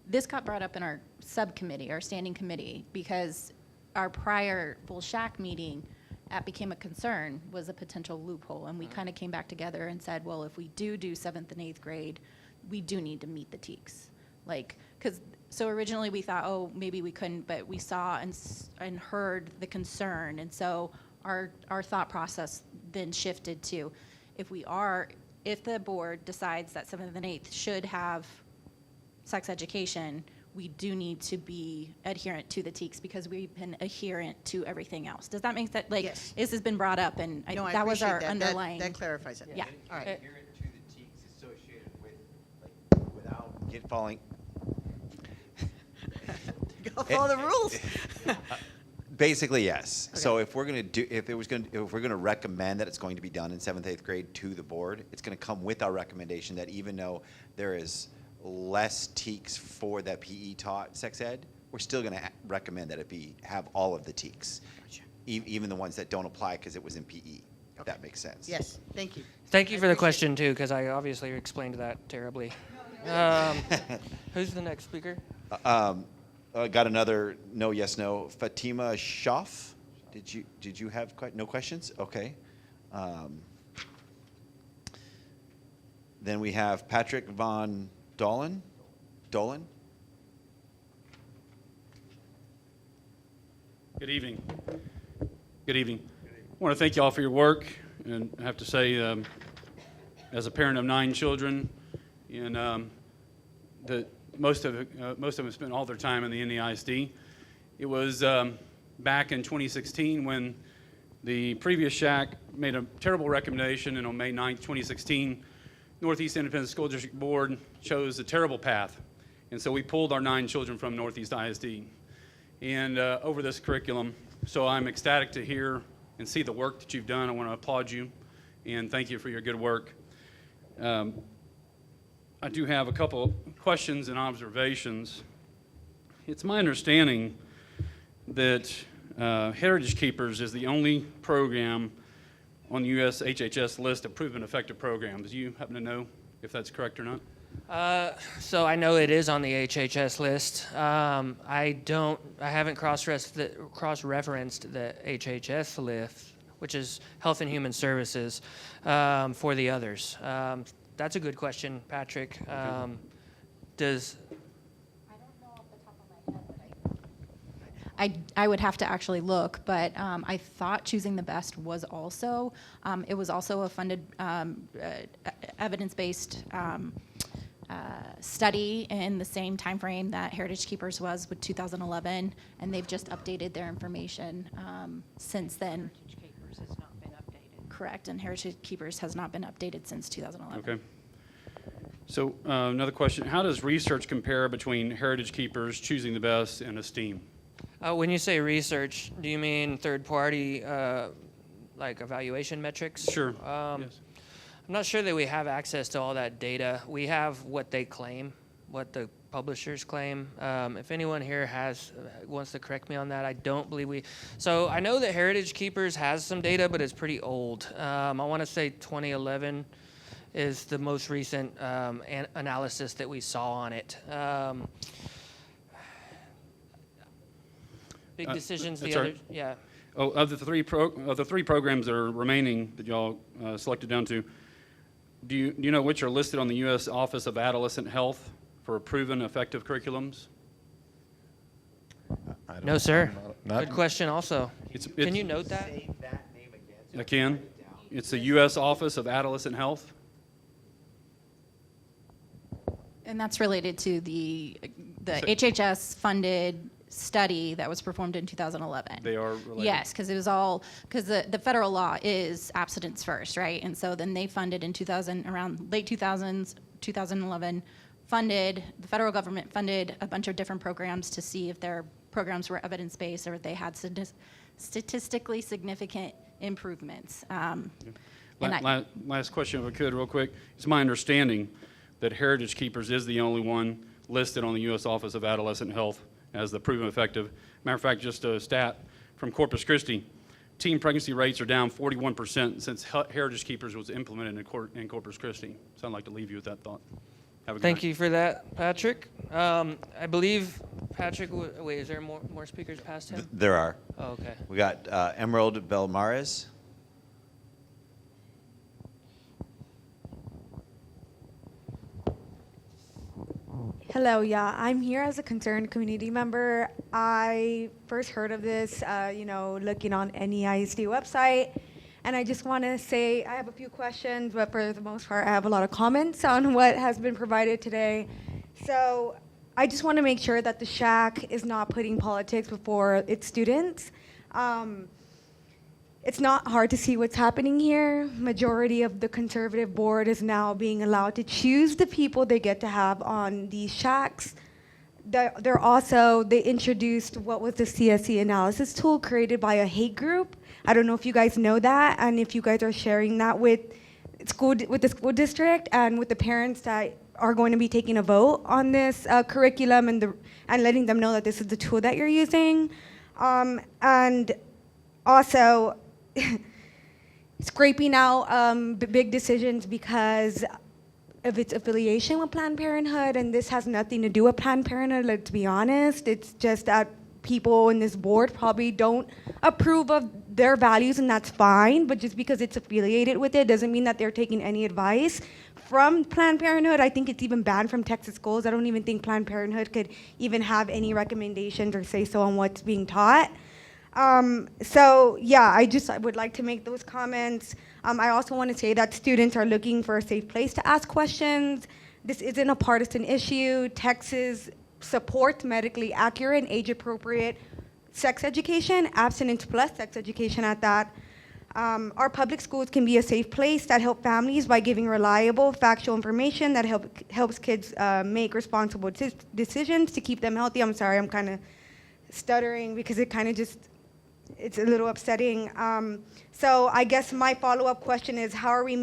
This got brought up in our subcommittee, our standing committee, because our prior full SHAC meeting, that became a concern, was a potential loophole. And we kind of came back together and said, well, if we do 7th and 8th grade, we do need to meet the TEKS. So originally we thought, oh, maybe we couldn't, but we saw and heard the concern. And so our thought process then shifted to, if the board decides that 7th and 8th should have sex education, we do need to be adherent to the TEKS because we've been adherent to everything else. Does that make sense? Like, Yes. this has been brought up, and No, I that was our appreciate that. underlying. That clarifies it. Yeah. All right. Adherent to the TEKS associated with, like, without falling. Go follow the rules. Basically, yes. So if we're gonna recommend that it's going to be done in 7th, 8th grade to the board, it's gonna come with our recommendation that even though there is less TEKS for that PE taught sex ed, we're still gonna recommend that it have all of the TEKS, even the ones that don't apply because it was in PE. If that makes sense. Yes, thank you. Thank you I for the appreciate question too, because I obviously explained that terribly. Who's the next speaker? Got another no, yes, no. Fatima Shaf. Did you have no questions? Okay. Then we have Patrick Von Dolan. Dolan. Good evening. Good evening. I want to thank you all for your work, and I have to say, as a parent of 9 children, and that most of them spent all their time in the NEISD. It was back in 2016 when the previous SHAC made a terrible recommendation, and on May 9th, 2016, Northeast Independent School District Board chose a terrible path. And so we pulled our 9 children from Northeast ISD and over this curriculum. So I'm ecstatic to hear and see the work that you've done. I want to applaud you and thank you for your good work. I do have a couple questions and observations. It's my understanding that Heritage Keepers is the only program on the U.S. HHS list of proven effective programs. Do you happen to know if that's correct or not? So I know it is on the HHS list. I haven't cross-referenced the HHS list, which is Health and Human Services, for the others. That's a good question, Patrick. I don't know off the top of my head, but I would have to actually look, but I thought Choosing the Best was also, it was also a funded evidence-based study in the same time frame that Heritage Keepers was with 2011, and they've just updated their information since then. Heritage Keepers has not been updated. Correct, and Heritage Keepers has not been updated since 2011. Okay. So another question, how does research compare between Heritage Keepers, Choosing the Best, and Esteem? When you say research, do you mean third-party, like evaluation metrics? Sure, Yes. yes. I'm not sure that we have access to all that data. We have what they claim, what the publishers claim. If anyone here wants to correct me on that, I don't believe we. So I know that Heritage Keepers has some data, but it's pretty old. I want to say 2011 is the most recent analysis that we saw on it. Big decisions. that's The all other, right. yeah. Oh, of the three programs that are remaining that y'all selected down to, do you know which are listed on the U.S. Office of Adolescent Health for proven effective curriculums? No, sir. Not- Good question. Also, can you note that? I can. It's the U.S. Office of Adolescent Health. And that's related to the HHS-funded study that was performed in 2011. They are related. Yes, because it was all, because the federal law is abstinence first, right? And so then they funded in around late 2000s, 2011, the federal government funded a bunch of different programs to see if their programs were evidence-based or if they had statistically significant improvements. Last question, if I could, real quick. It's my understanding that Heritage Keepers is the only one listed on the U.S. Office of Adolescent Health as the proven effective. Matter of fact, just a stat from Corpus Christi. Teen pregnancy rates are down 41% since Heritage Keepers was implemented in Corpus Christi. So I'd like to leave you with that thought. Have a good Thank night. you for that, Patrick. I believe Patrick. Wait, is there more speakers past him? There are. Oh, okay. We got Emerald Belmares. Hello, yeah, I'm here as a concerned community member. I first heard of this, looking on NEISD website, and I just want to say I have a few questions, but for the most part, I have a lot of comments on what has been provided today. So I just want to make sure that the SHAC is not putting politics before its students. It's not hard to see what's happening here. Majority of the conservative board is now being allowed to choose the people they get to have on these SHACs. They introduced what was the CSE analysis tool created by a hate group. I don't know if you guys know that, and if you guys are sharing that with the school district and with the parents that are going to be taking a vote on this curriculum and letting them know that this is the tool that you're using. And also, scraping out big decisions because of its affiliation with Planned Parenthood, and this has nothing to do with Planned Parenthood, let's be honest. It's just that people in this board probably don't approve of their values, and that's fine, but just because it's affiliated with it doesn't mean that they're taking any advice from Planned Parenthood. I think it's even banned from Texas schools. I don't even think Planned Parenthood could even have any recommendations or say so on what's being taught. So yeah, I would like to make those comments. I also want to say that students are looking for a safe place to ask questions. This isn't a partisan issue. Texas supports medically accurate and age-appropriate sex education, abstinence plus sex education at that. Our public schools can be a safe place that help families by giving reliable, factual information that helps kids make responsible decisions to keep them healthy. I'm sorry, I'm kind of stuttering because it kind of it's a little upsetting. So I guess my follow-up question is, how are we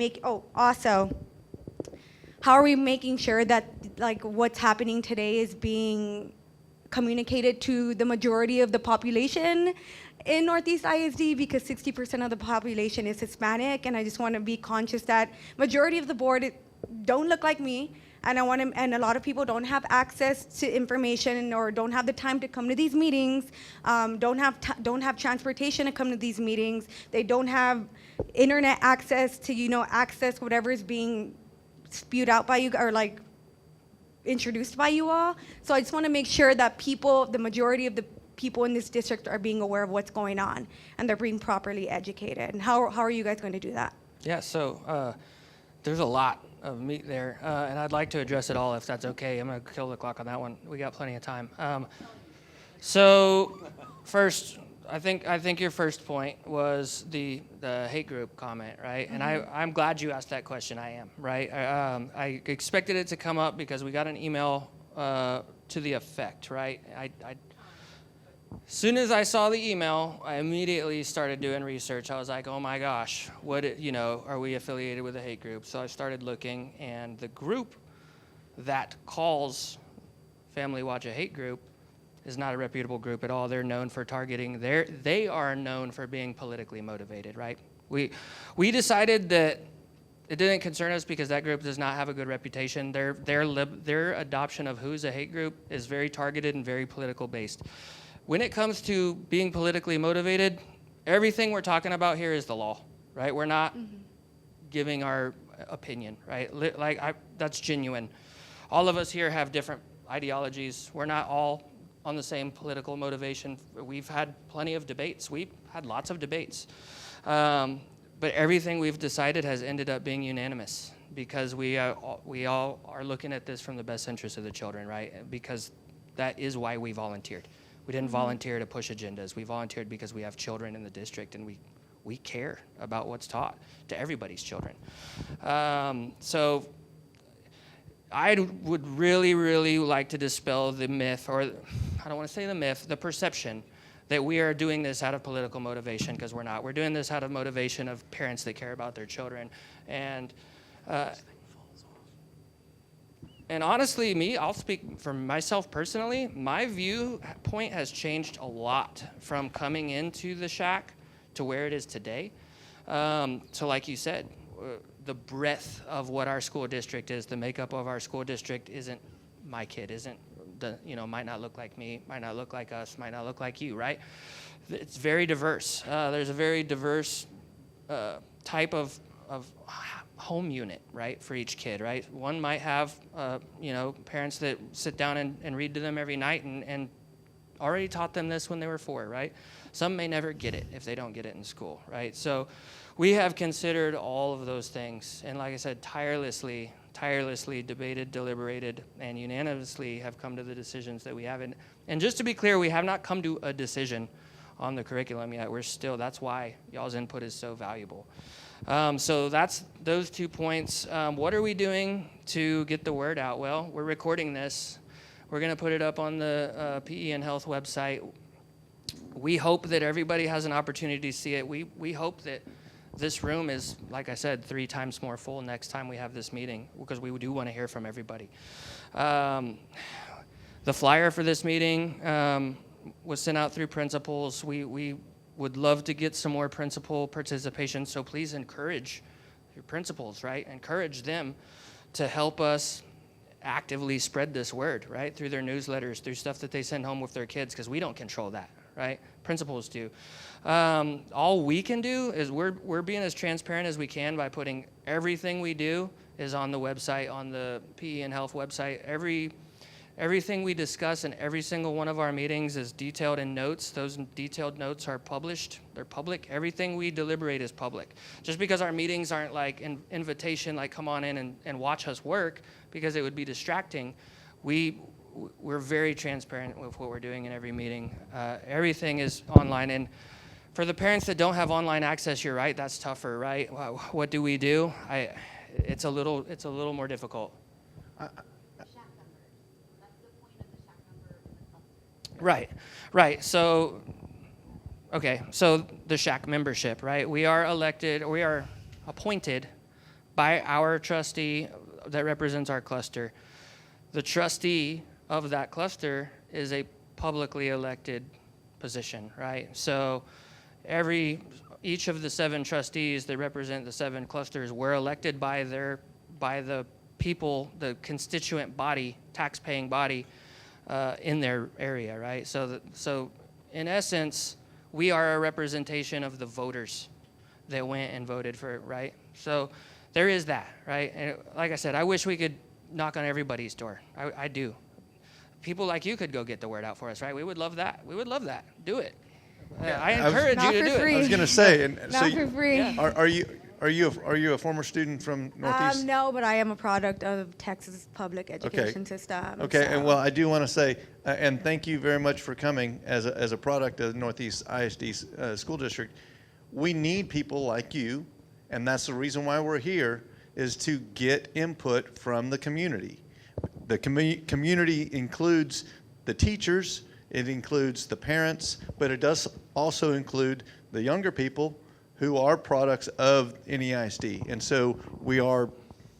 making sure that like what's happening today is being communicated to the majority of the population in Northeast ISD, because 60% of the population is Hispanic, and I just want to be conscious that majority of the board don't look like me, and and a lot of people don't have access to information or don't have the time to come to these meetings, don't have transportation to come to these meetings, they don't have internet access to access whatever is being spewed out by you or like introduced by you all. So I just want to make sure that the majority of the people in this district are being aware of what's going on and they're being properly educated. And how are you guys going to do that? Yeah, so there's a lot of meat there, and I'd like to address it all if that's okay. I'm going to kill the clock on that one. We got plenty of time. So first, I think your first point was the hate group comment, right? Mm-hmm. And I'm glad you asked that question. I am, right? I expected it to come up because we got an email to the effect, right? As soon as I saw the email, I immediately started doing research. I was like, oh my gosh, are we affiliated with a hate group? So I started looking, and the group that calls Family Watch a hate group is not a reputable group at all. They're known for targeting, they are known for being politically motivated, right? We decided that it didn't concern us because that group does not have a good reputation. Their adoption of who's a hate group is very targeted and very political based. When it comes to being politically motivated, everything we're talking about here is the law, right? We're not giving our opinion, right? That's genuine. All of us here have different ideologies. We're not all on the same political motivation. We've had plenty of debates. We've had lots of debates. But everything we've decided has ended up being unanimous because we all are looking at this from the best interest of the children, right? Because that is why we volunteered. We didn't volunteer to push agendas. We volunteered because we have children in the district, and we care about what's taught to everybody's children. So I would really, really like to dispel the myth, or I don't want to say the myth, the perception that we are doing this out of political motivation, because we're not. We're doing this out of motivation of parents that care about their children. And honestly, I'll speak for myself personally, my viewpoint has changed a lot from coming into the SHAC to where it is today. So like you said, the breadth of what our school district is, the makeup of our school district isn't my kid, might not look like me, might not look like us, might not look like you, right? It's very diverse. There's a very diverse type of home unit, right, for each kid, right? One might have, parents that sit down and read to them every night and already taught them this when they were 4, right? Some may never get it if they don't get it in school, right? So we have considered all of those things, and like I said, tirelessly tirelessly debated, deliberated, and unanimously have come to the decisions that we have. And just to be clear, we have not come to a decision on the curriculum yet. That's why y'all's input is so valuable. So that's those 2 points. What are we doing to get the word out? Well, we're recording this. We're going to put it up on the PE and Health website. We hope that everybody has an opportunity to see it. We hope that this room is, like I said, 3 times more full next time we have this meeting, because we do want to hear from everybody. The flyer for this meeting was sent out through principals. We would love to get some more principal participation, so please encourage your principals, right? Encourage them to help us actively spread this word, right? Through their newsletters, through stuff that they send home with their kids, because we don't control that, right? Principals do. All we can do is we're being as transparent as we can by putting everything we do is on the website, on the PE and Health website. Everything we discuss in every single one of our meetings is detailed in notes. Those detailed notes are published. They're public. Everything we deliberate is public. Just because our meetings aren't like an invitation, like come on in and watch us work, because it would be distracting, we're very transparent with what we're doing in every meeting. Everything is online. And for the parents that don't have online access, you're right, that's tougher, right? What do we do? It's a little more difficult. Right. So the SHAC membership, right? We are appointed by our trustee that represents our cluster. The trustee of that cluster is a publicly elected position, right? So each of the 7 trustees that represent the 7 clusters were elected by the people, the constituent body, tax-paying body, in their area, right? So in essence, we are a representation of the voters that went and voted for it, right? So there is that, right? And like I said, I wish we could knock on everybody's door. I do. People like you could go get the word out for us, right? We would love that. Do it. I encourage you to do it. I was going to say, and so Not for free. Yeah. Are you a former student from Northeast? No, but I am a product of Texas public education system. Okay, so. and well, I do want to say, and thank you very much for coming as a product of the Northeast ISD School District. We need people like you, and that's the reason why we're here, is to get input from the community. The community includes the teachers, it includes the parents, but it does also include the younger people who are products of NEISD. And so we are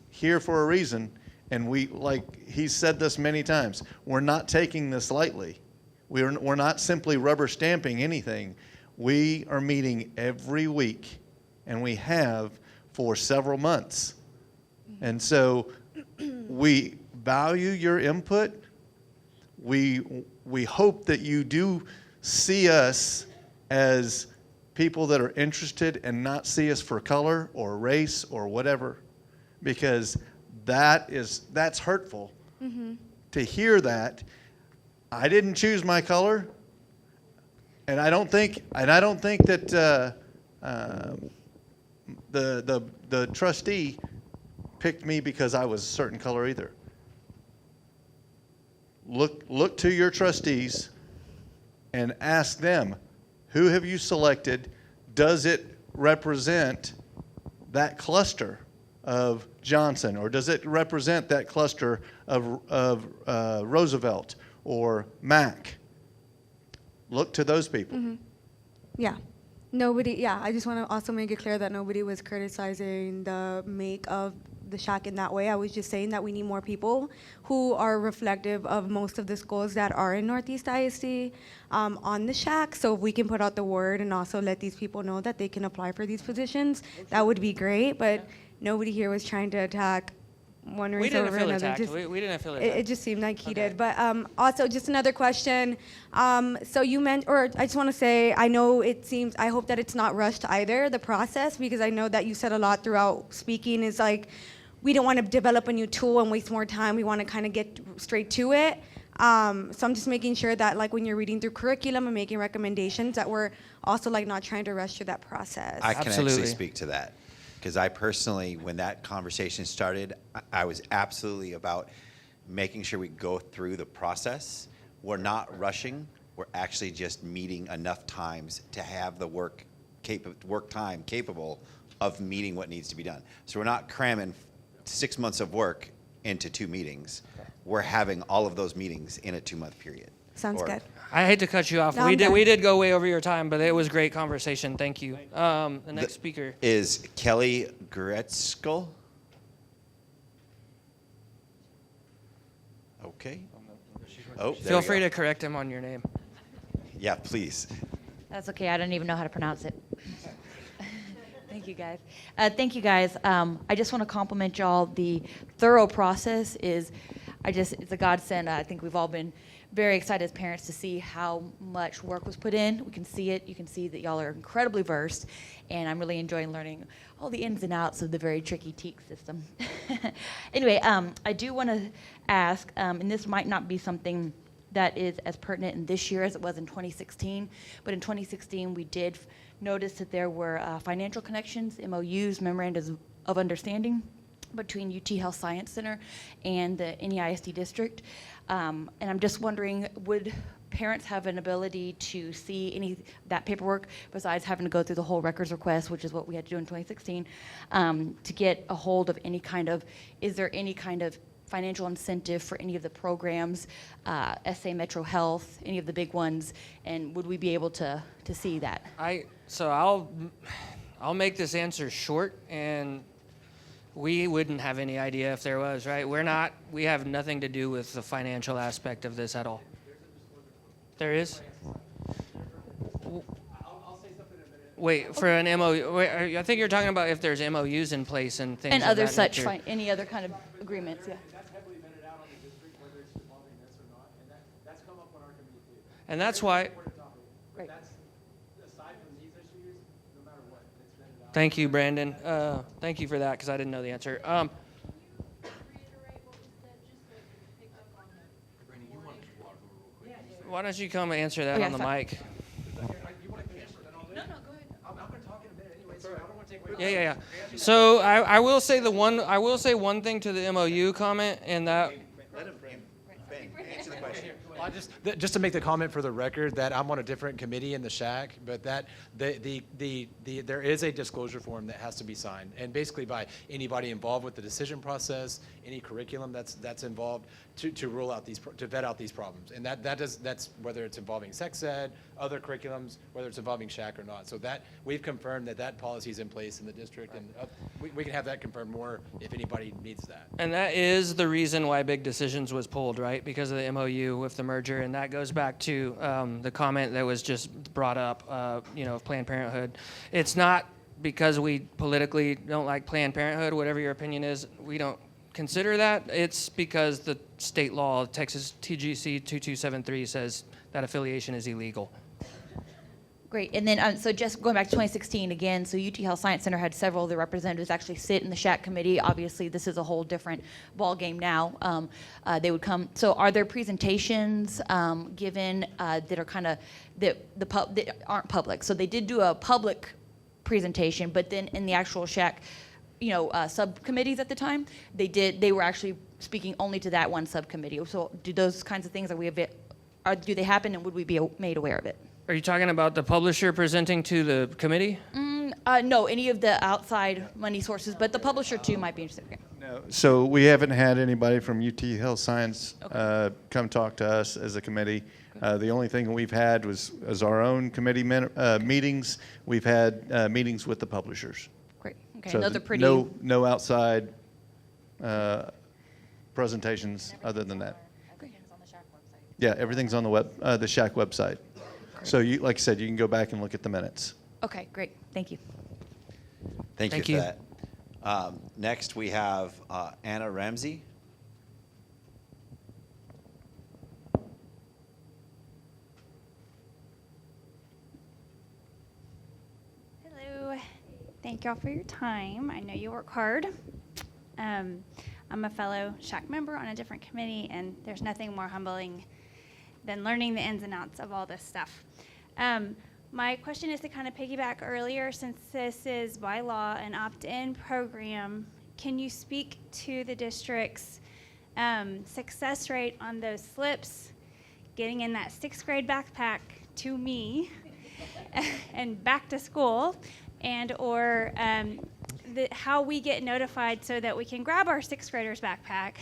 here for a reason, and like he's said this many times, we're not taking this lightly. We're not simply rubber stamping anything. We are meeting every week, and we have for several months. And so we value your input. We hope that you do see us as people that are interested and not see us for color or race or whatever, because that's hurtful. Mm-hmm. To hear that, I didn't choose my color, and I don't think that the trustee picked me because I was a certain color either. Look to your trustees and ask them, who have you selected? Does it represent that cluster of Johnson, or does it represent that cluster of Roosevelt or Mack? Look to those people. Mm-hmm. Yeah. I just want to also make it clear that nobody was criticizing the make of the SHAC in that way. I was just saying that we need more people who are reflective of most of the schools that are in Northeast ISD on the SHAC. So if we can put out the word and also let these people know that they can apply for these positions, that would be great. But nobody here was trying to attack one race over another. We didn't feel attacked. It just seemed like he did. But also, just another question. So you meant, or I just want to say, I hope that it's not rushed either, the process, because I know that you said a lot throughout speaking is like, we don't want to develop a new tool and waste more time. We want to kind of get straight to it. So I'm just making sure that like when you're reading through curriculum and making recommendations that we're also like not trying to rush through that process. I can actually speak to that. Because I personally, when that conversation started, I was absolutely about making sure we go through the process. We're not rushing. We're actually just meeting enough times to have the work time capable of meeting what needs to be done. So we're not cramming 6 months of work into 2 meetings. We're having all of those meetings in a 2-month period. Sounds good. I hate to cut you off. No, we I'm did done. we did go way over your time, but it was great conversation. Thank you. The next speaker. Is Kelly Gretzkel? Okay. Oh, there Feel we free go. to correct him on your name. Yeah, please. That's okay. I don't even know how to pronounce it. Thank you, guys. Thank you, guys. I just want to compliment y'all. The thorough process is, it's a godsend. I think we've all been very excited as parents to see how much work was put in. We can see it. You can see that y'all are incredibly versed, and I'm really enjoying learning all the ins and outs of the very tricky TEAC system. Anyway, I do want to ask, and this might not be something that is as pertinent in this year as it was in 2016, but in 2016 we did notice that there were financial connections, MOUs, memorandums of understanding between UT Health Science Center and the NEISD district. And I'm just wondering, would parents have an ability to see any that paperwork besides having to go through the whole records request, which is what we had to do in 2016, to get a hold of any kind of, is there any kind of financial incentive for any of the programs, SA Metro Health, any of the big ones, and would we be able to see that? I'll make this answer short, and we wouldn't have any idea if there was, right? We have nothing to do with the financial aspect of this at all. There is? Wait, for an MOU, wait, I think you're talking about if there's MOUs in place and things And of other that such, nature. any other kind of agreements, yeah. And that's why. Great. Thank you, Brandon. Thank you for that, because I didn't know the answer. Why don't you come and answer that Okay, on the fine. mic? Yeah. So I will say one thing to the MOU comment, and that. Let him answer the question. Well, just to make the comment for the record that I'm on a different committee in the SHAC, but that there is a disclosure form that has to be signed, and basically by anybody involved with the decision process, any curriculum that's involved to rule out to vet out these problems, and that's whether it's involving sex ed, other curriculums, whether it's involving SHAC or not. So that we've confirmed that policy is in place in the district, and we can have that confirmed more if anybody needs that. And that is the reason why Big Decisions was pulled, right? Because of the MOU with the merger, and that goes back to the comment that was just brought up, of Planned Parenthood. It's not because we politically don't like Planned Parenthood, whatever your opinion is, we don't consider that. It's because the state law, Texas TGC 2273, says that affiliation is illegal. Great. And then, so just going back to 2016 again, so UT Health Science Center had several of the representatives actually sit in the SHAC committee. Obviously, this is a whole different ballgame now. They would come. So are there presentations given that are kind of, that aren't public? So they did do a public presentation, but then in the actual SHAC, subcommittees at the time, they were actually speaking only to that one subcommittee. So do those kinds of things, do they happen, and would we be made aware of it? Are you talking about the publisher presenting to the committee? No, any of the outside money sources, but the publisher too might be interested. Okay. No. So we haven't had anybody from UT Health Science come talk to us as a committee. The only thing we've had was our own committee meetings. We've had meetings with the publishers. Great. Okay. So Those are pretty. no outside presentations other than that. Yeah, everything's on the the SHAC website. So like I said, you can go back and look at the minutes. Okay, great. Thank you. Thank you for that. Next, we have Anna Ramsey. Hello. Thank y'all for your time. I know you work hard. I'm a fellow SHAC member on a different committee, and there's nothing more humbling than learning the ins and outs of all this stuff. My question is to kind of piggyback earlier, since this is by law an opt-in program, can you speak to the district's success rate on those slips, getting in that 6th grade backpack to me and back to school, and or how we get notified so that we can grab our 6th graders backpack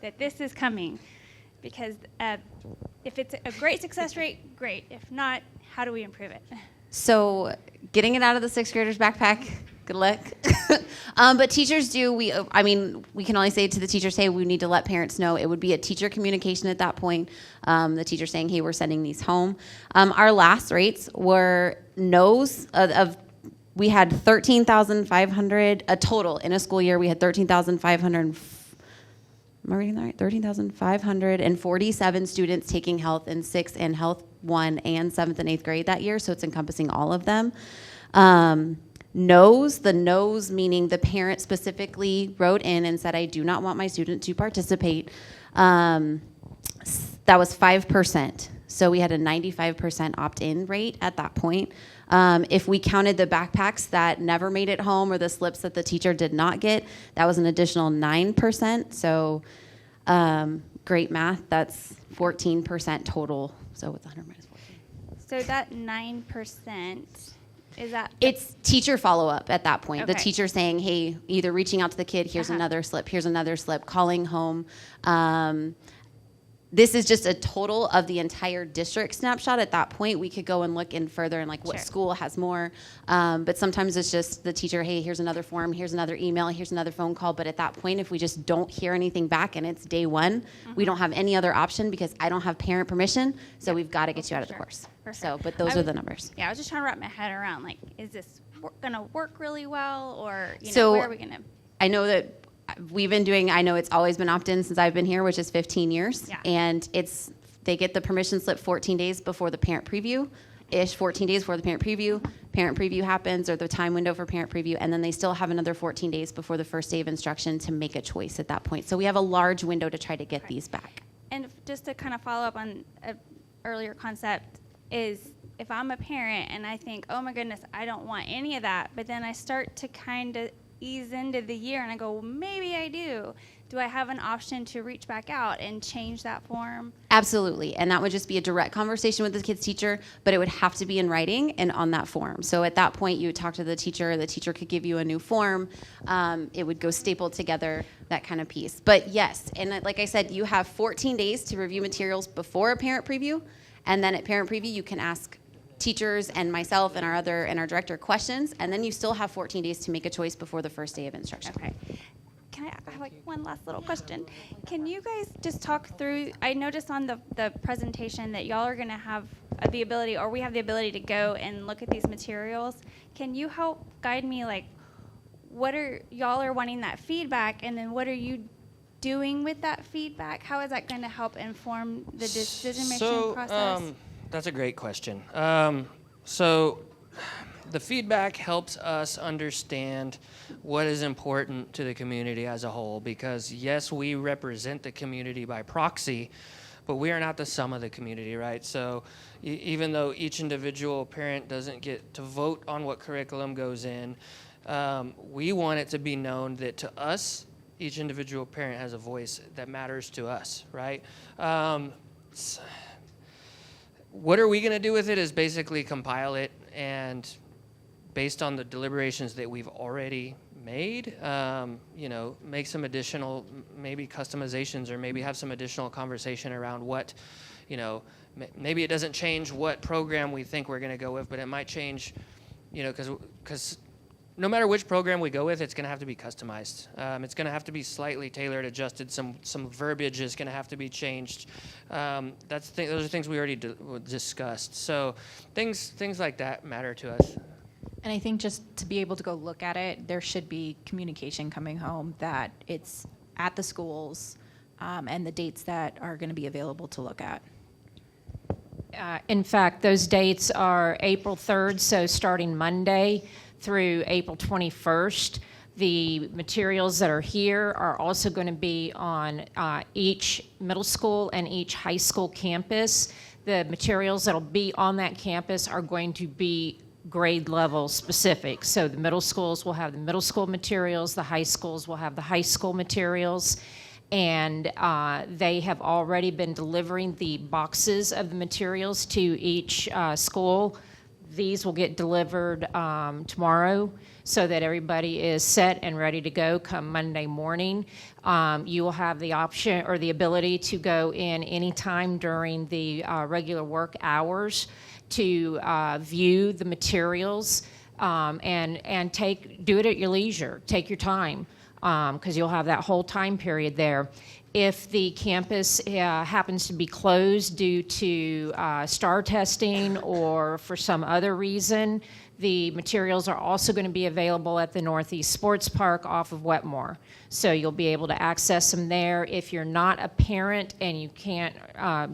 that this is coming? Because if it's a great success rate, great. If not, how do we improve it? So getting it out of the 6th graders backpack, good luck. But teachers do, we can only say to the teachers, hey, we need to let parents know. It would be a teacher communication at that point. The teacher saying, hey, we're sending these home. Our last rates were no's we had 13,500, a total in a school year, we had 13,500, am I reading that right? 13,547 students taking health in 6th and health 1 and 7th and 8th grade that year, so it's encompassing all of them. No's, the no's meaning the parent specifically wrote in and said, I do not want my student to participate. That was 5%. So we had a 95% opt-in rate at that point. If we counted the backpacks that never made it home or the slips that the teacher did not get, that was an additional 9%. So great math, that's 14% total. So it's 100 minus 14. So that 9%, is that? It's teacher follow-up at that point. Okay. The teacher saying, hey, either reaching out to the kid, here's another slip, calling home. This is just a total of the entire district snapshot. At that point, we could go and look in further and like what school has more. But sometimes it's just the teacher, hey, here's another form, here's another email, here's another phone call. But at that point, if we just don't hear anything back and it's day one, we don't have any other option because I don't have parent permission. So we've got to get you out of the course. So, but those are the numbers. Yeah, I was just trying to wrap my head around, like, is this going to work really well, or, So where are we going to? I know that we've been doing, I know it's always been opt-in since I've been here, which is 15 years. Yeah. And they get the permission slip 14 days before the parent preview, 14 days before the parent preview happens, or the time window for parent preview, and then they still have another 14 days before the first day of instruction to make a choice at that point. So we have a large window to try to get these back. And just to kind of follow up on an earlier concept is, if I'm a parent and I think, oh my goodness, I don't want any of that, but then I start to kind of ease into the year and I go, well, maybe I do. Do I have an option to reach back out and change that form? Absolutely. And that would just be a direct conversation with the kid's teacher, but it would have to be in writing and on that form. So at that point, you would talk to the teacher could give you a new form. It would go stapled together, that kind of piece. But yes, and like I said, you have 14 days to review materials before a parent preview. And then at parent preview, you can ask teachers and myself and our director questions, and then you still have 14 days to make a choice before the first day of instruction. Okay. Can I have like one last little question? Can you guys just talk through, I noticed on the presentation that y'all are going to have the ability, or we have the ability to go and look at these materials. Can you help guide me, like, what are y'all are wanting that feedback, and then what are you doing with that feedback? How is that going to help inform the decision-making process? That's a great question. So the feedback helps us understand what is important to the community as a whole, because yes, we represent the community by proxy, but we are not the sum of the community, right? So even though each individual parent doesn't get to vote on what curriculum goes in, we want it to be known that to us, each individual parent has a voice that matters to us, right? What are we going to do with it is basically compile it, and based on the deliberations that we've already made, make some additional maybe customizations, or maybe have some additional conversation around what, maybe it doesn't change what program we think we're going to go with, but it might change, because no matter which program we go with, it's going to have to be customized. It's going to have to be slightly tailored, adjusted. Some verbiage is going to have to be changed. Those are things we already discussed. So things like that matter to us. And I think just to be able to go look at it, there should be communication coming home that it's at the schools and the dates that are going to be available to look at. In fact, those dates are April 3rd, so starting Monday through April 21st. The materials that are here are also going to be on each middle school and each high school campus. the materials that'll be on that campus are going to be grade level specific. So the middle schools will have the middle school materials, the high schools will have the high school materials, and they have already been delivering the boxes of the materials to each school. These will get delivered tomorrow so that everybody is set and ready to go come Monday morning. You will have the option or the ability to go in anytime during the regular work hours to view the materials and do it at your leisure. Take your time because you'll have that whole time period there. If the campus happens to be closed due to STAR testing or for some other reason, the materials are also going to be available at the Northeast Sports Park off of Wetmore. So you'll be able to access them there. If you're not a parent and you can't,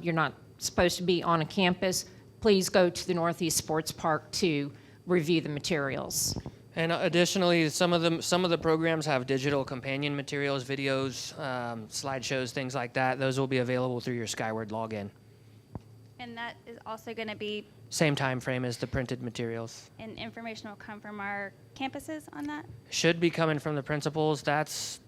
you're not supposed to be on a campus, please go to the Northeast Sports Park to review the materials. And additionally, some of the programs have digital companion materials, videos, slideshows, things like that. Those will be available through your Skyward login. And that is also going to be, Same time frame as the printed materials. and information will come from our campuses on that? Should be coming from the principals. That's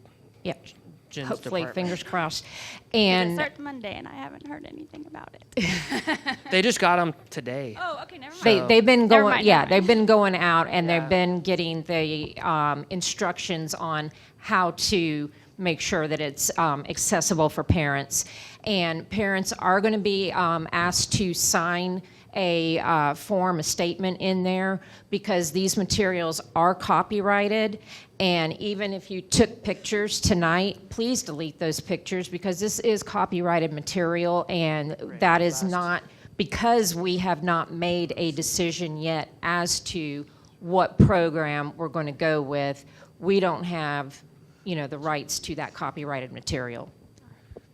Yep. Jen's Hopefully, department. fingers crossed. It And starts Monday, and I haven't heard anything about it. They just got them today. Oh, okay, never mind. they've been Never going, mind, yeah, never mind. they've been going out and Yeah. they've been getting the instructions on how to make sure that it's accessible for parents. And parents are going to be asked to sign a form, a statement in there, because these materials are copyrighted. And even if you took pictures tonight, please delete those pictures because this is copyrighted material, and that is not, because we have not made a decision yet as to what program we're going to go with. We don't have, the rights to that copyrighted material.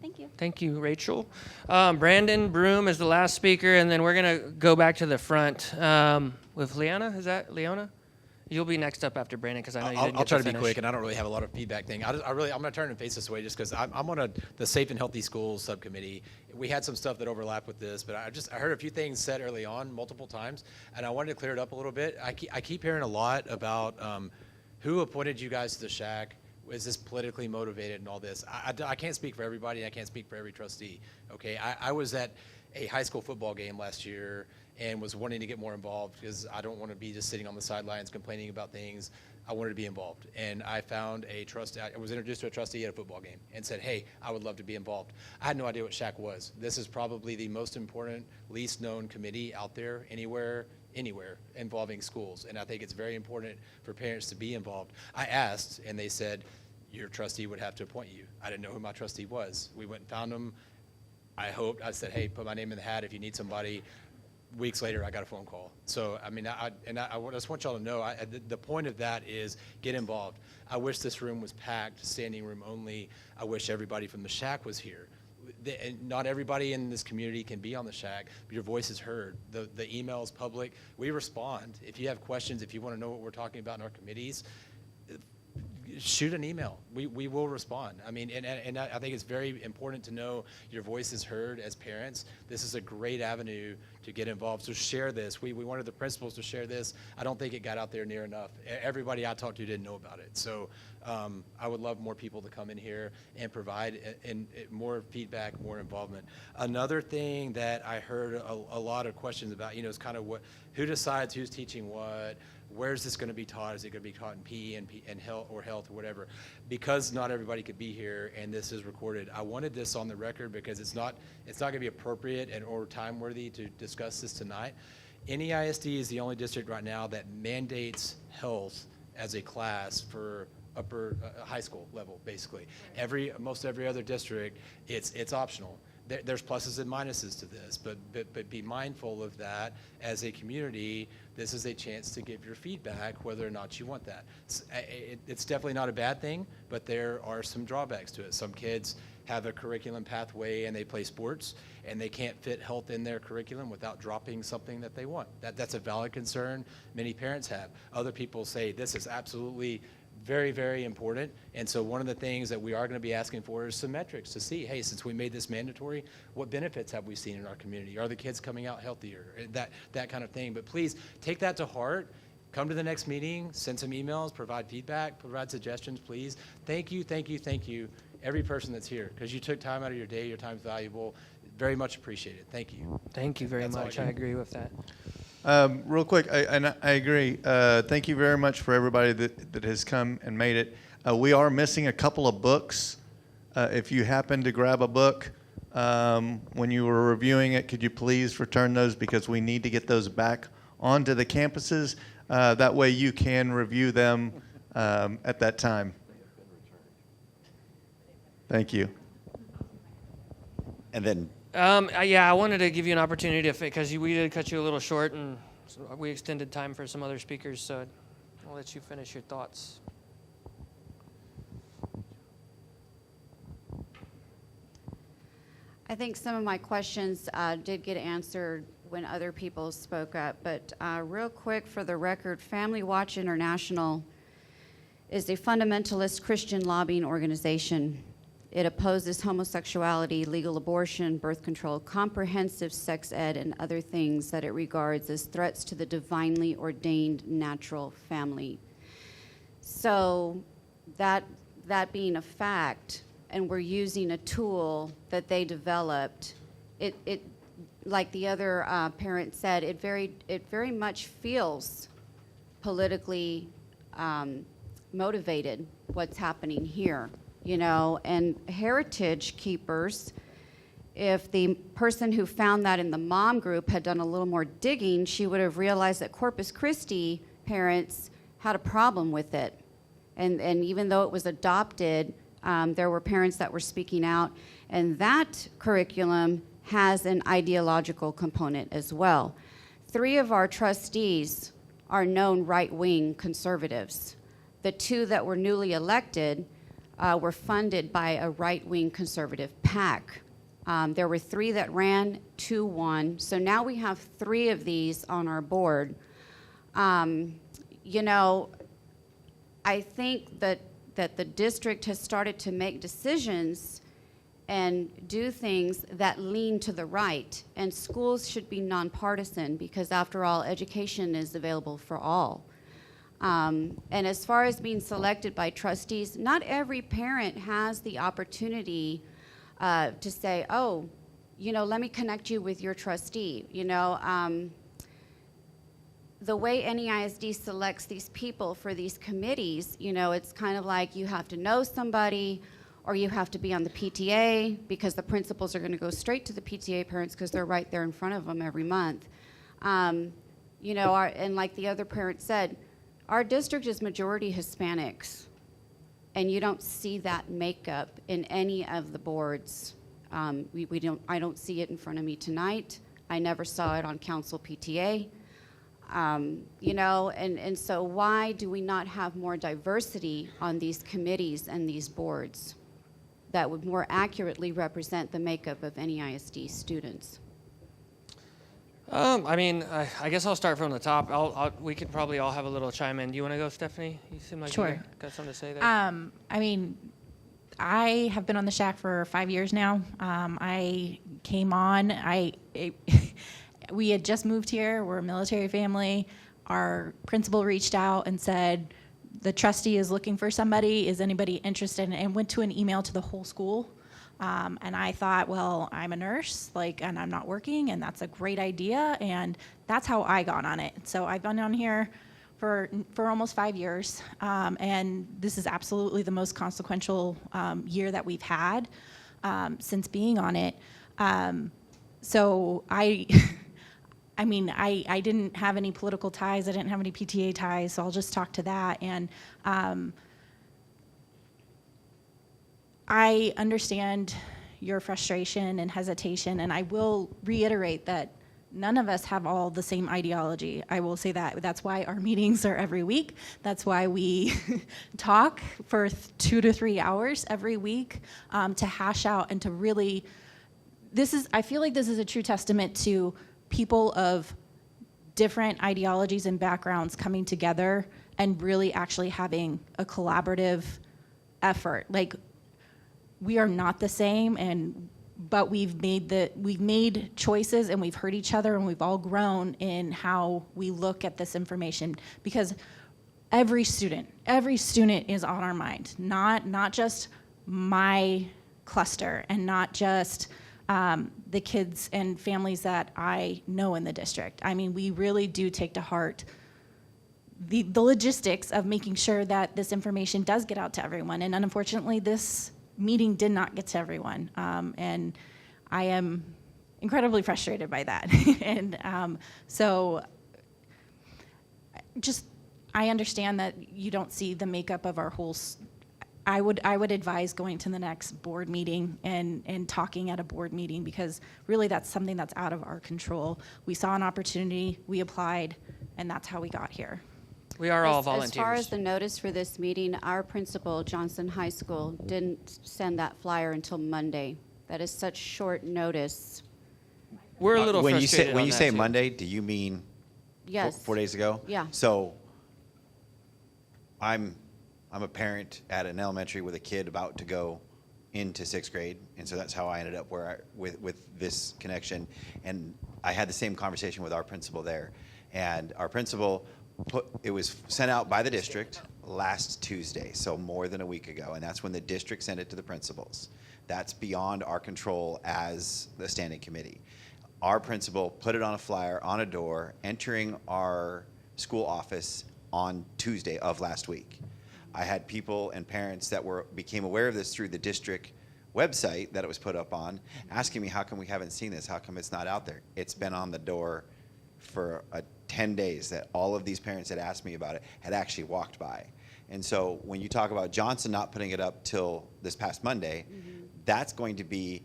Thank you. Thank you, Rachel. Brandon Broom is the last speaker, and then we're going to go back to the front with Leona. Is that Leona? You'll be next up after Brandon because I know you didn't I'll get try to be finish. quick, and I don't really have a lot of feedback thing. I'm going to turn and face this way just because I'm on the Safe and Healthy Schools subcommittee. We had some stuff that overlapped with this, but I heard a few things said early on multiple times, and I wanted to clear it up a little bit. I keep hearing a lot about who appointed you guys to the SHAC. Is this politically motivated and all this? I can't speak for everybody. I can't speak for every trustee. Okay, I was at a high school football game last year and was wanting to get more involved because I don't want to be just sitting on the sidelines complaining about things. I wanted to be involved, and I found a trustee. I was introduced to a trustee at a football game and said, "Hey, I would love to be involved." I had no idea what SHAC was. This is probably the most important, least known committee out there anywhere involving schools, and I think it's very important for parents to be involved. I asked, and they said, your trustee would have to appoint you. I didn't know who my trustee was. We went and found him. I said, hey, put my name in the hat if you need somebody. Weeks later, I got a phone call. So, I mean, I just want y'all to know, the point of that is get involved. I wish this room was packed, standing room only. I wish everybody from the SHAC was here. And not everybody in this community can be on the SHAC, but your voice is heard. The email is public. We respond. If you have questions, if you want to know what we're talking about in our committees, shoot an email. We will respond. I mean, and I think it's very important to know your voice is heard as parents. This is a great avenue to get involved. So share this. We wanted the principals to share this. I don't think it got out there near enough. Everybody I talked to didn't know about it. So I would love more people to come in here and provide more feedback, more involvement. Another thing that I heard a lot of questions about, is kind of who decides who's teaching what. Where's this going to be taught? Is it going to be taught in PE and health or whatever? Because not everybody could be here and this is recorded, I wanted this on the record because it's not going to be appropriate or time worthy to discuss this tonight. NEISD is the only district right now that mandates health as a class for upper high school level, basically. Most every other district, it's optional. There's pluses and minuses to this, but be mindful of that as a community. This is a chance to give your feedback whether or not you want that. It's definitely not a bad thing, but there are some drawbacks to it. Some kids have a curriculum pathway and they play sports and they can't fit health in their curriculum without dropping something that they want. That's a valid concern many parents have. Other people say this is absolutely very, very important. And so one of the things that we are going to be asking for is some metrics to see, hey, since we made this mandatory, what benefits have we seen in our community? Are the kids coming out healthier? That kind of thing. But please take that to heart. Come to the next meeting, send some emails, provide feedback, provide suggestions, please. Thank you, thank you, thank you, every person that's here, because you took time out of your day. Your time's valuable. Very much appreciated. Thank you. Thank you very much. I agree with that. Real quick, I agree. Thank you very much for everybody that has come and made it. We are missing a couple of books. If you happen to grab a book when you were reviewing it, could you please return those, because we need to get those back onto the campuses. That way you can review them at that time. Thank you. And then yeah, I wanted to give you an opportunity to, because we did cut you a little short, and so we extended time for some other speakers, so I'll let you finish your thoughts. I think some of my questions did get answered when other people spoke up, but real quick for the record, Family Watch International is a fundamentalist Christian lobbying organization. It opposes homosexuality, legal abortion, birth control, comprehensive sex ed, and other things that it regards as threats to the divinely ordained natural family. So that being a fact, and we're using a tool that they developed, it like the other parent said, it very much feels politically motivated, what's happening here. You know, and heritage keepers, if the person who found that in the mom group had done a little more digging, she would have realized that Corpus Christi parents had a problem with it. And even though it was adopted, there were parents that were speaking out. And that curriculum has an ideological component as well. 3 of our trustees are known right-wing conservatives. The 2 that were newly elected were funded by a right-wing conservative PAC. There were 3 that ran, 2 won. So now we have 3 of these on our board. You know, I think that the district has started to make decisions and do things that lean to the right. And schools should be nonpartisan, because after all, education is available for all. And as far as being selected by trustees, not every parent has the opportunity to say, oh, you know, let me connect you with your trustee. You know, the way NEISD selects these people for these committees, you know, it's kind of like you have to know somebody, or you have to be on the PTA, because the principals are going to go straight to the PTA parents because they're right there in front of them every month. You know, and like the other parent said, our district is majority Hispanics, and you don't see that makeup in any of the boards. I don't see it in front of me tonight. I never saw it on council PTA. You know, and so why do we not have more diversity on these committees and these boards that would more accurately represent the makeup of NEISD students? I mean, I guess I'll start from the top. We could probably all have a little chime in. Do you want to go, Stephanie? You seem like Sure. you got something to say there. I mean, I have been on the SHAC for 5 years now. I came on. We had just moved here. We're a military family. Our principal reached out and said, the trustee is looking for somebody. Is anybody interested? And went to an email to the whole school. And I thought, well, I'm a nurse, and I'm not working, and that's a great idea. And that's how I got on it. So I've been on here for almost 5 years. And this is absolutely the most consequential year that we've had since being on it. So I mean, I didn't have any political ties. I didn't have any PTA ties. So I'll just talk to that. And I understand your frustration and hesitation, and I will reiterate that none of us have all the same ideology. I will say that. That's why our meetings are every week. That's why we talk for 2 to 3 hours every week to hash out and to really, I feel like this is a true testament to people of different ideologies and backgrounds coming together and really actually having a collaborative effort. Like, we are not the same, but we've made choices, and we've heard each other, and we've all grown in how we look at this information, because every student is on our mind, not just my cluster, and not just the kids and families that I know in the district. I mean, we really do take to heart the logistics of making sure that this information does get out to everyone. And unfortunately, this meeting did not get to everyone. And I am incredibly frustrated by that. And so just, I understand that you don't see the makeup of our whole I would advise going to the next board meeting and talking at a board meeting, because really that's something that's out of our control. We saw an opportunity, we applied, and that's how we got here. We are all volunteers. As far as the notice for this meeting, our principal, Johnson High School, didn't send that flyer until Monday. That is such short notice. We're a little when frustrated you on say that, too. Monday, do you mean Yes. 4 days ago? Yeah. So I'm a parent at an elementary with a kid about to go into 6th grade, and so that's how I ended up with this connection. And I had the same conversation with our principal there, and our principal it was sent out by the district last Tuesday, so more than a week ago, and that's when the district sent it to the principals. That's beyond our control as the standing committee. Our principal put it on a flyer on a door entering our school office on Tuesday of last week. I had people and parents that became aware of this through the district website that it was put up on, asking me, how come we haven't seen this? How come it's not out there? It's been on the door for 10 days that all of these parents that asked me about it had actually walked by. And so when you talk about Johnson not putting it up till this past Monday, that's going to be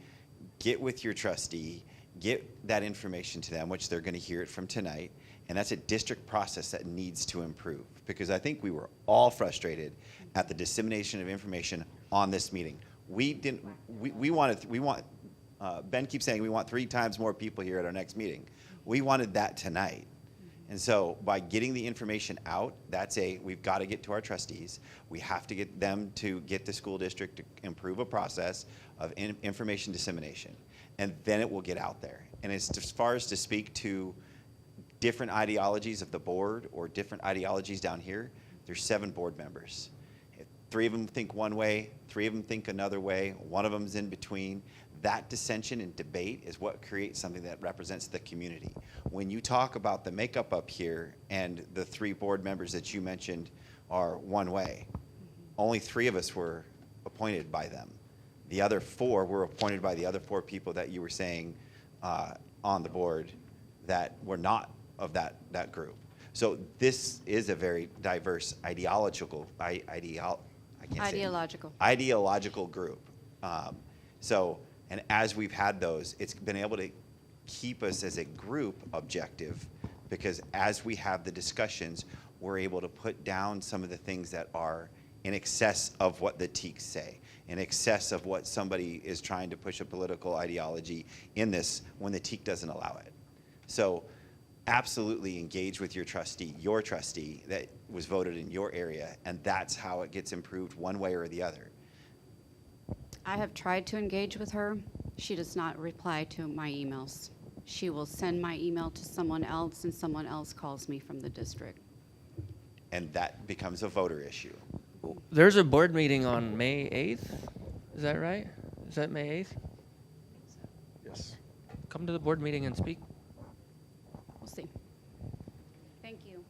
get with your trustee, get that information to them, which they're going to hear it from tonight. And that's a district process that needs to improve, because I think we were all frustrated at the dissemination of information on this meeting. Ben keeps saying we want 3 times more people here at our next meeting. We wanted that tonight. And so by getting the information out, we've got to get to our trustees. We have to get them to get the school district to improve a process of information dissemination. And then it will get out there. And as far as to speak to different ideologies of the board or different ideologies down here, there's 7 board members. 3 of them think one way, 3 of them think another way, 1 of them's in between. That dissension and debate is what creates something that represents the community. When you talk about the makeup up here and the 3 board members that you mentioned are one way, only 3 of us were appointed by them. The other 4 were appointed by the other 4 people that you were saying on the board that were not of that group. So this is a very diverse ideological group. And as we've had those, it's been able to keep us as a group objective, because as we have the discussions, we're able to put down some of the things that are in excess of what the TEECs say, in excess of what somebody is trying to push a political ideology in this when the TEEC doesn't allow it. So absolutely engage with your trustee that was voted in your area, and that's how it gets improved one way or the other. I have tried to engage with her. She does not reply to my emails. She will send my email to someone else, and someone else calls me from the district. And that becomes a voter issue. There's a board meeting on May 8th. Is that right? Is that May 8th? Yes. Come to the board meeting and speak. We'll see. Thank you.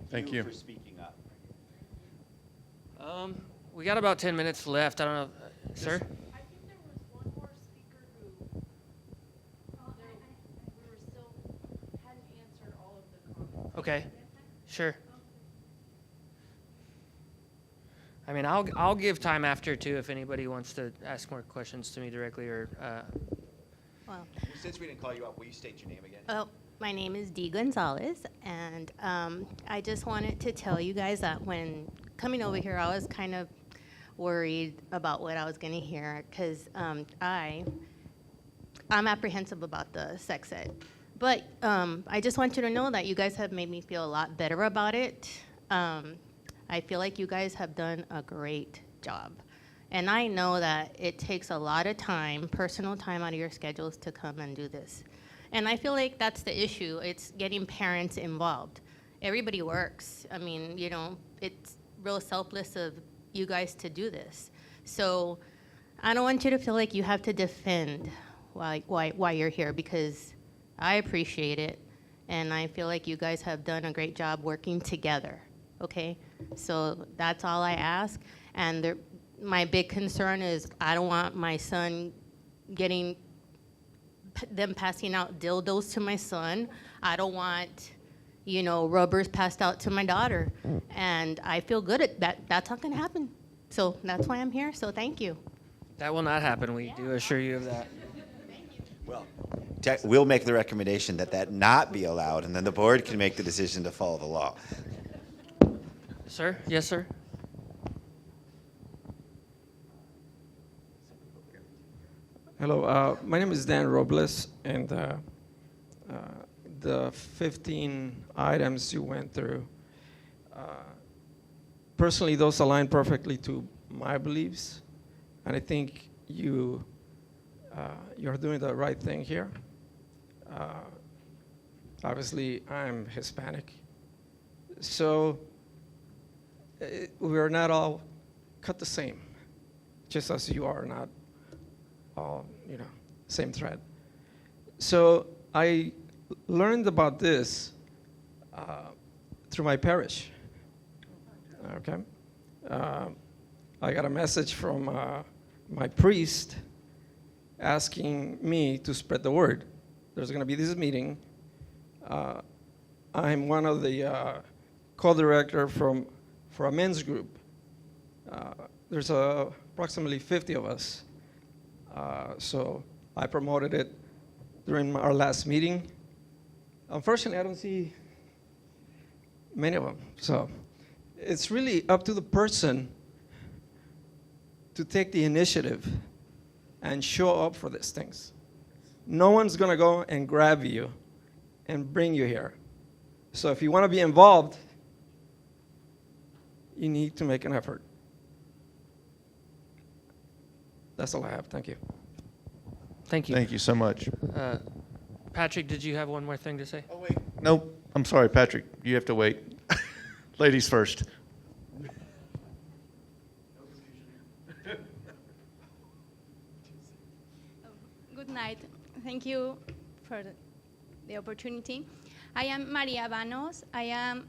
Thank you for speaking up. We got about 10 minutes left. I don't know, sir? I think there was one more speaker who we were still hadn't answered all of the comments. Okay, sure. I mean, I'll give time after too if anybody wants to ask more questions to me directly or. Well, since we didn't call you up, will you state your name again? Oh, my name is Dee Gonzalez, and I just wanted to tell you guys that when coming over here, I was kind of worried about what I was going to hear, because I'm apprehensive about the sex ed. But I just want you to know that you guys have made me feel a lot better about it. I feel like you guys have done a great job. And I know that it takes a lot of time, personal time out of your schedules to come and do this. And I feel like that's the issue. It's getting parents involved. Everybody works. I mean, you know, it's real selfless of you guys to do this. So I don't want you to feel like you have to defend why you're here, because I appreciate it. And I feel like you guys have done a great job working together, okay? So that's all I ask. And my big concern is I don't want my son them passing out dildos to my son. I don't want, you know, rubbers passed out to my daughter. And I feel good at that. That's not going to happen. So that's why I'm here. So thank you. That will not happen. We do assure you of that. Well, we'll make the recommendation that not be allowed, and then the board can make the decision to follow the law. Sir? Yes, sir? Hello, my name is Dan Robles, and the 15 items you went through, personally, those align perfectly to my beliefs, and I think you're doing the right thing here. Obviously, I'm Hispanic, so we're not all cut the same, just as you are not all, you know, same thread. So I learned about this through my parish. Okay, I got a message from my priest asking me to spread the word. There's going to be this meeting. I'm one of the co-director for a men's group. There's approximately 50 of us. So I promoted it during our last meeting. Unfortunately, I don't see many of them. So it's really up to the person to take the initiative and show up for these things. No one's going to go and grab you and bring you here. So if you want to be involved, you need to make an effort. That's all I have. Thank you. Thank you. Thank you so much. Patrick, did you have one more thing to say? Oh, wait. Nope. I'm sorry, Patrick. You have to wait. Ladies first. Good night. Thank you for the opportunity. I am Maria Banos. I am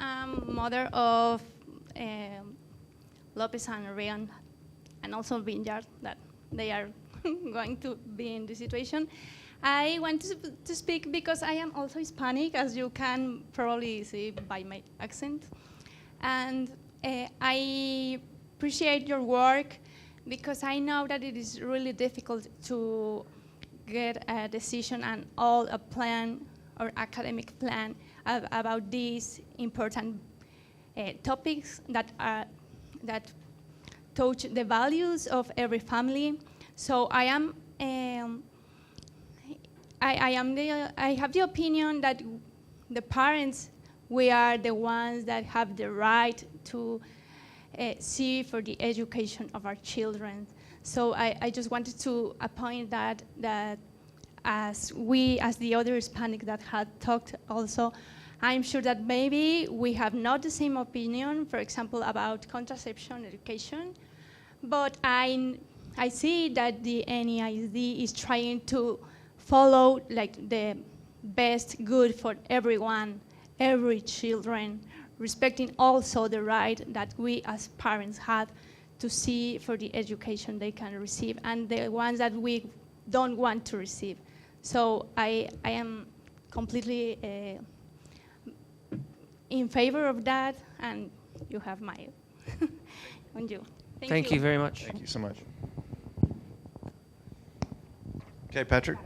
mother of Lopez and Rayon, and also Vineyard, that they are going to be in this situation. I want to speak because I am also Hispanic, as you can probably see by my accent. And I appreciate your work because I know that it is really difficult to get a decision and all a plan or academic plan about these important topics that touch the values of every family. So I am I have the opinion that the parents, we are the ones that have the right to see for the education of our children. So I just wanted to point that as the other Hispanic that had talked also, I'm sure that maybe we have not the same opinion, for example, about contraception education, but I see that the NEISD is trying to follow like the best good for everyone, every children, respecting also the right that we as parents have to see for the education they can receive and the ones that we don't want to receive. So I am completely in favor of that, and you have my on you. Thank you very much. Thank you so much. Okay, Patrick.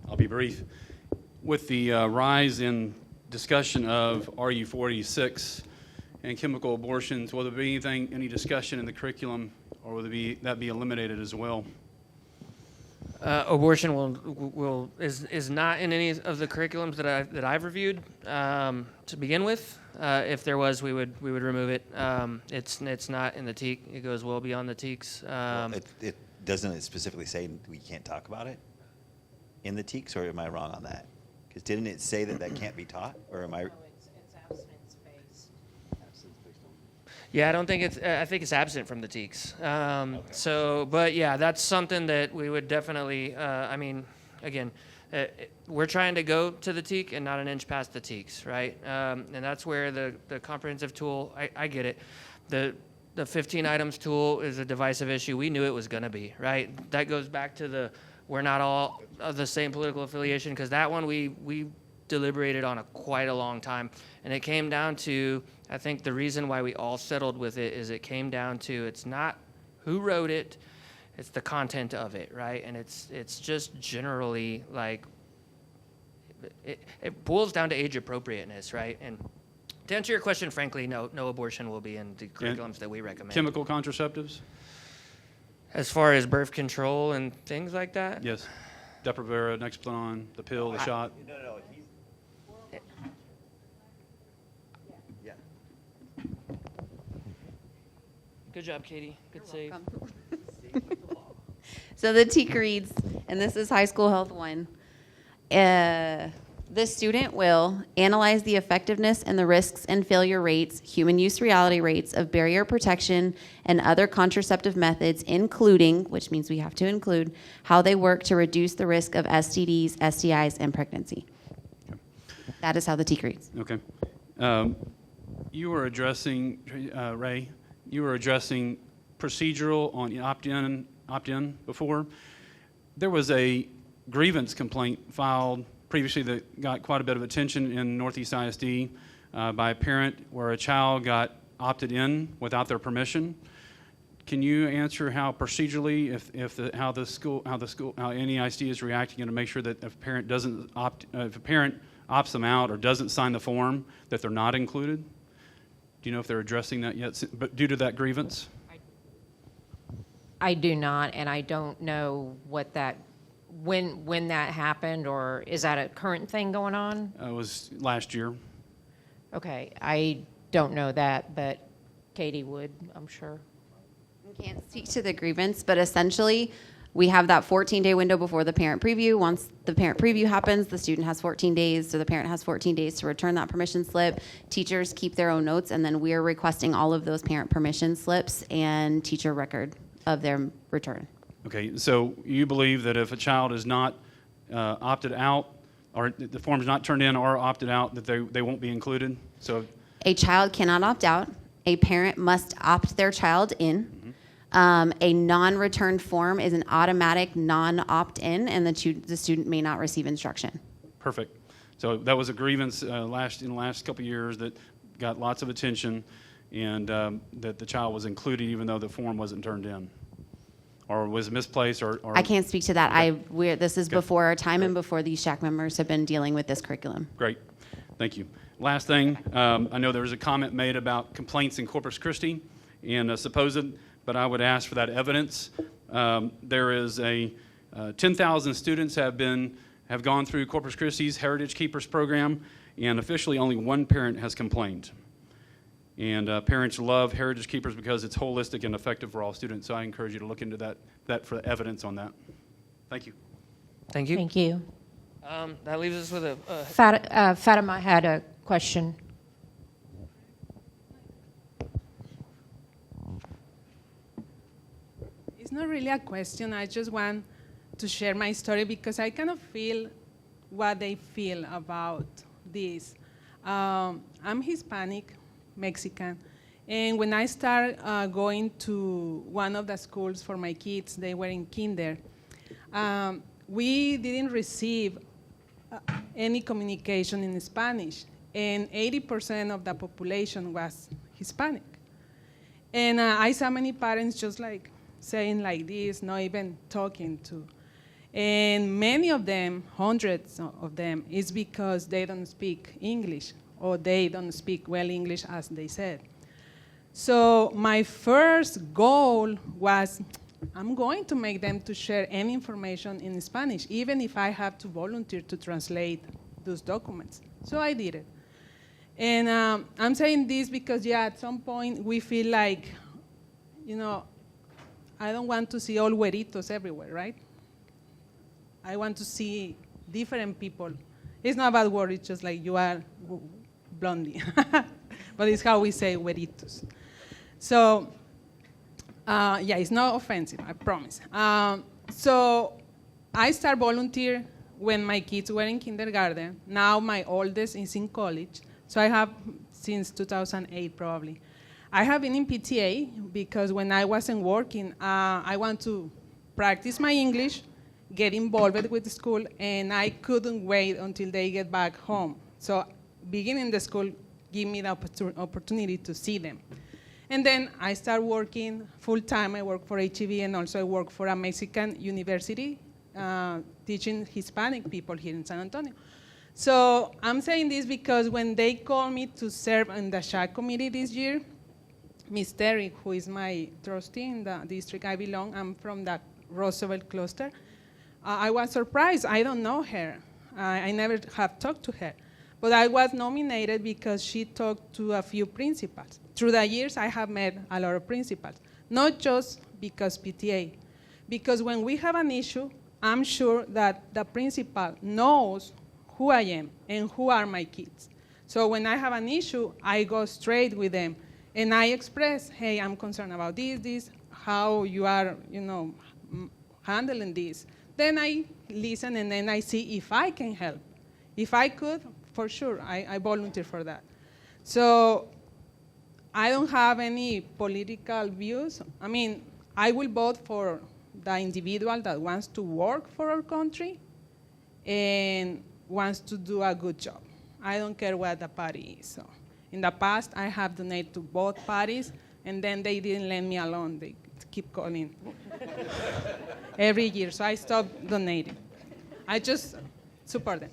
I'll be brief. With the rise in discussion of RU-486 and chemical abortions, will there be any discussion in the curriculum, or will that be eliminated as well? Abortion is not in any of the curriculums that I've reviewed to begin with. If there was, we would remove it. It's not in the TEAC. It goes well beyond the TEACs. It doesn't it specifically say we can't talk about it in the TEACs, or am I wrong on that? Because didn't it say that can't be taught, or am I? It's abstinence-based. Yeah, I don't think it's. I think it's absent from the TEACs. So, but yeah, that's something that we would definitely. I mean, again, we're trying to go to the TEAC and not an inch past the TEACs, right? And that's where the comprehensive tool. I get it. The 15 items tool is a divisive issue. We knew it was going to be, right? That goes back to we're not all of the same political affiliation, because that one we deliberated on quite a long time, and it came down to, I think the reason why we all settled with it is it came down to, it's not who wrote it, it's the content of it, right? And it's just generally like it boils down to age appropriateness, right? And to answer your question, frankly, no abortion will be in the curriculums that we recommend. Chemical contraceptives? As far as birth control and things like that? Yes. Depo-Provera, Nexplanon, the pill, the shot. No. Yeah. Good job, Katie. Good save. So the TEAC reads, and this is High School Health 1. The student will analyze the effectiveness and the risks and failure rates, human use reality rates of barrier protection and other contraceptive methods, including, which means we have to include, how they work to reduce the risk of STDs, STIs, and pregnancy. Okay. That is how the TEAC reads. Okay. You were addressing, Ray, you were addressing procedural on opt-in before. There was a grievance complaint filed previously that got quite a bit of attention in Northeast ISD by a parent where a child got opted in without their permission. Can you answer how procedurally, how any ISD is reacting, and to make sure that if a parent opts them out or doesn't sign the form, that they're not included? Do you know if they're addressing that yet, but due to that grievance? I do not, and I don't know what when that happened, or is that a current thing going on? It was last year. Okay, I don't know that, but Katie would, I'm sure. I can't speak to the grievance, but essentially we have that 14-day window before the parent preview. Once the parent preview happens, the student has 14 days, so the parent has 14 days to return that permission slip. Teachers keep their own notes, and then we're requesting all of those parent permission slips and teacher record of their return. Okay, so you believe that if a child is not opted out, or the form's not turned in or opted out, that they won't be included? So a child cannot opt out. A parent must opt their child in. Mm-hmm. A non-returned form is an automatic non-opt-in, and the student may not receive instruction. Perfect. So that was a grievance in the last couple of years that got lots of attention, and that the child was included even though the form wasn't turned in, or was misplaced, or I can't speak to that. Okay. This is before our time and before these SHAC members have been dealing with this curriculum. Great. Thank you. Last thing, I know there was a comment made about complaints in Corpus Christi and supposed, but I would ask for that evidence. There is 10,000 students have gone through Corpus Christi's Heritage Keepers program, and officially only one parent has complained. And parents love Heritage Keepers because it's holistic and effective for all students. So I encourage you to look into that for evidence on that. Thank you. Thank you. Thank you. That leaves us with a... Fatima had a question. It's not really a question. I just want to share my story because I kind of feel what they feel about this. I'm Hispanic, Mexican, and when I started going to one of the schools for my kids, they were in kinder, we didn't receive any communication in Spanish, and 80% of the population was Hispanic. And I saw many parents just like saying like this, not even talking to. And many of them, hundreds of them, is because they don't speak English, or they don't speak well English, as they said. So my first goal was, I'm going to make them to share any information in Spanish, even if I have to volunteer to translate those documents. So I did it. And I'm saying this because, yeah, at some point we feel like, I don't want to see all güeritos everywhere, right? I want to see different people. It's not a bad word, it's just like you are blondie. But it's how we say güeritos. So, yeah, it's not offensive, I promise. So I started volunteer when my kids were in kindergarten. Now my oldest is in college. So I have since 2008 probably. I have been in PTA because when I wasn't working, I want to practice my English, get involved with the school, and I couldn't wait until they get back home. So beginning the school gave me the opportunity to see them. And then I started working full-time. I work for HEB, and also I work for a Mexican university teaching Hispanic people here in San Antonio. So I'm saying this because when they called me to serve in the SHAC committee this year, Ms. Terry, who is my trustee in the district I belong, I'm from the Roosevelt cluster, I was surprised. I don't know her. I never have talked to her. But I was nominated because she talked to a few principals. Through the years, I have met a lot of principals, not just because PTA. Because when we have an issue, I'm sure that the principal knows who I am and who are my kids. So when I have an issue, I go straight with them. And I express, hey, I'm concerned about this, how you are, handling this. Then I listen, and then I see if I can help. If I could, for sure, I volunteer for that. So I don't have any political views. I mean, I will vote for the individual that wants to work for our country and wants to do a good job. I don't care what the party is. So in the past, I have donated to both parties, and then they didn't let me alone. They keep calling every year, so I stopped donating. I just support them.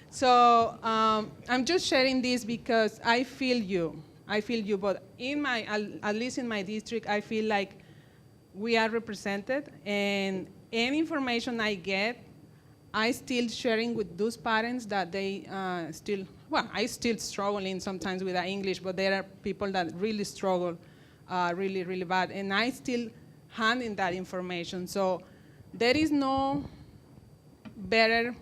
So I'm just sharing this because I feel you. But at least in my district, I feel like we are represented, and any information I get, I still sharing with those parents that they I still struggling sometimes with the English, but there are people that really struggle really, really bad, and I still handing that information. So there is no better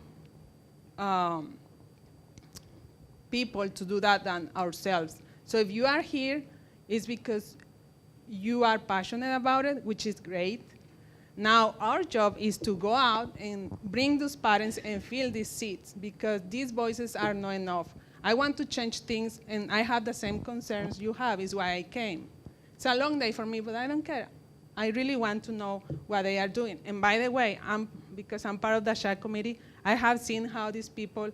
people to do that than ourselves. So if you are here, it's because you are passionate about it, which is great. Now our job is to go out and bring those parents and fill these seats, because these voices are not enough. I want to change things, and I have the same concerns you have, is why I came. It's a long day for me, but I don't care. I really want to know what they are doing. And by the way, because I'm part of the SHAC committee, I have seen how these people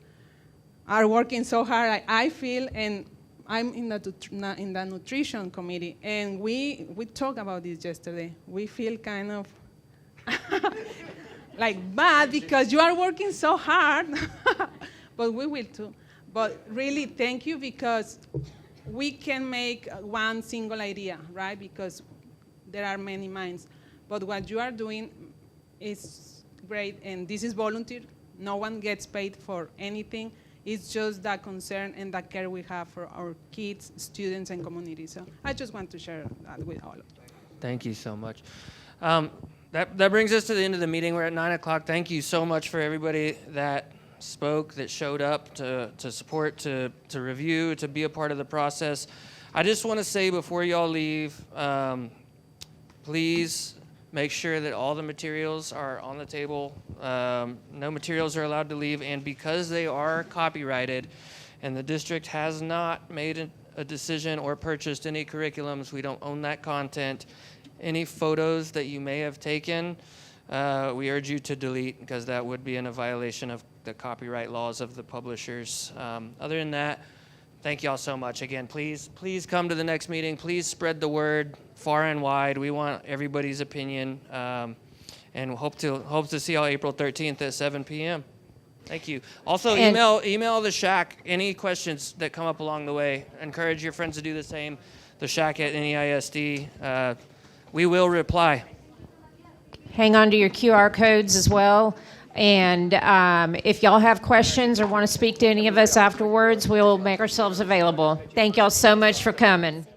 are working so hard. I feel, and I'm in the nutrition committee, and we talked about this yesterday. We feel kind of like bad because you are working so hard, but we will too. But really, thank you, because we can make one single idea, right? Because there are many minds. But what you are doing is great, and this is volunteer. No one gets paid for anything. It's just the concern and the care we have for our kids, students, and community. So I just want to share that with all of you. Thank you so much. That brings us to the end of the meeting. We're at 9 o'clock. Thank you so much for everybody that spoke, that showed up to support, to review, to be a part of the process. I just want to say before y'all leave, please make sure that all the materials are on the table. No materials are allowed to leave, and because they are copyrighted and the district has not made a decision or purchased any curriculums, we don't own that content. Any photos that you may have taken, we urge you to delete, because that would be in a violation of the copyright laws of the publishers. Other than that, thank y'all so much. Again, please come to the next meeting. Please spread the word far and wide. We want everybody's opinion, and hope to see y'all April 13th at 7 p.m. Thank you. Also, email the SHAC any questions that come up along the way. Encourage your friends to do the same. The SHAC at NEISD. We will reply. hang on to your QR codes as well. And if y'all have questions or want to speak to any of us afterwards, we'll make ourselves available. Thank y'all so much for coming.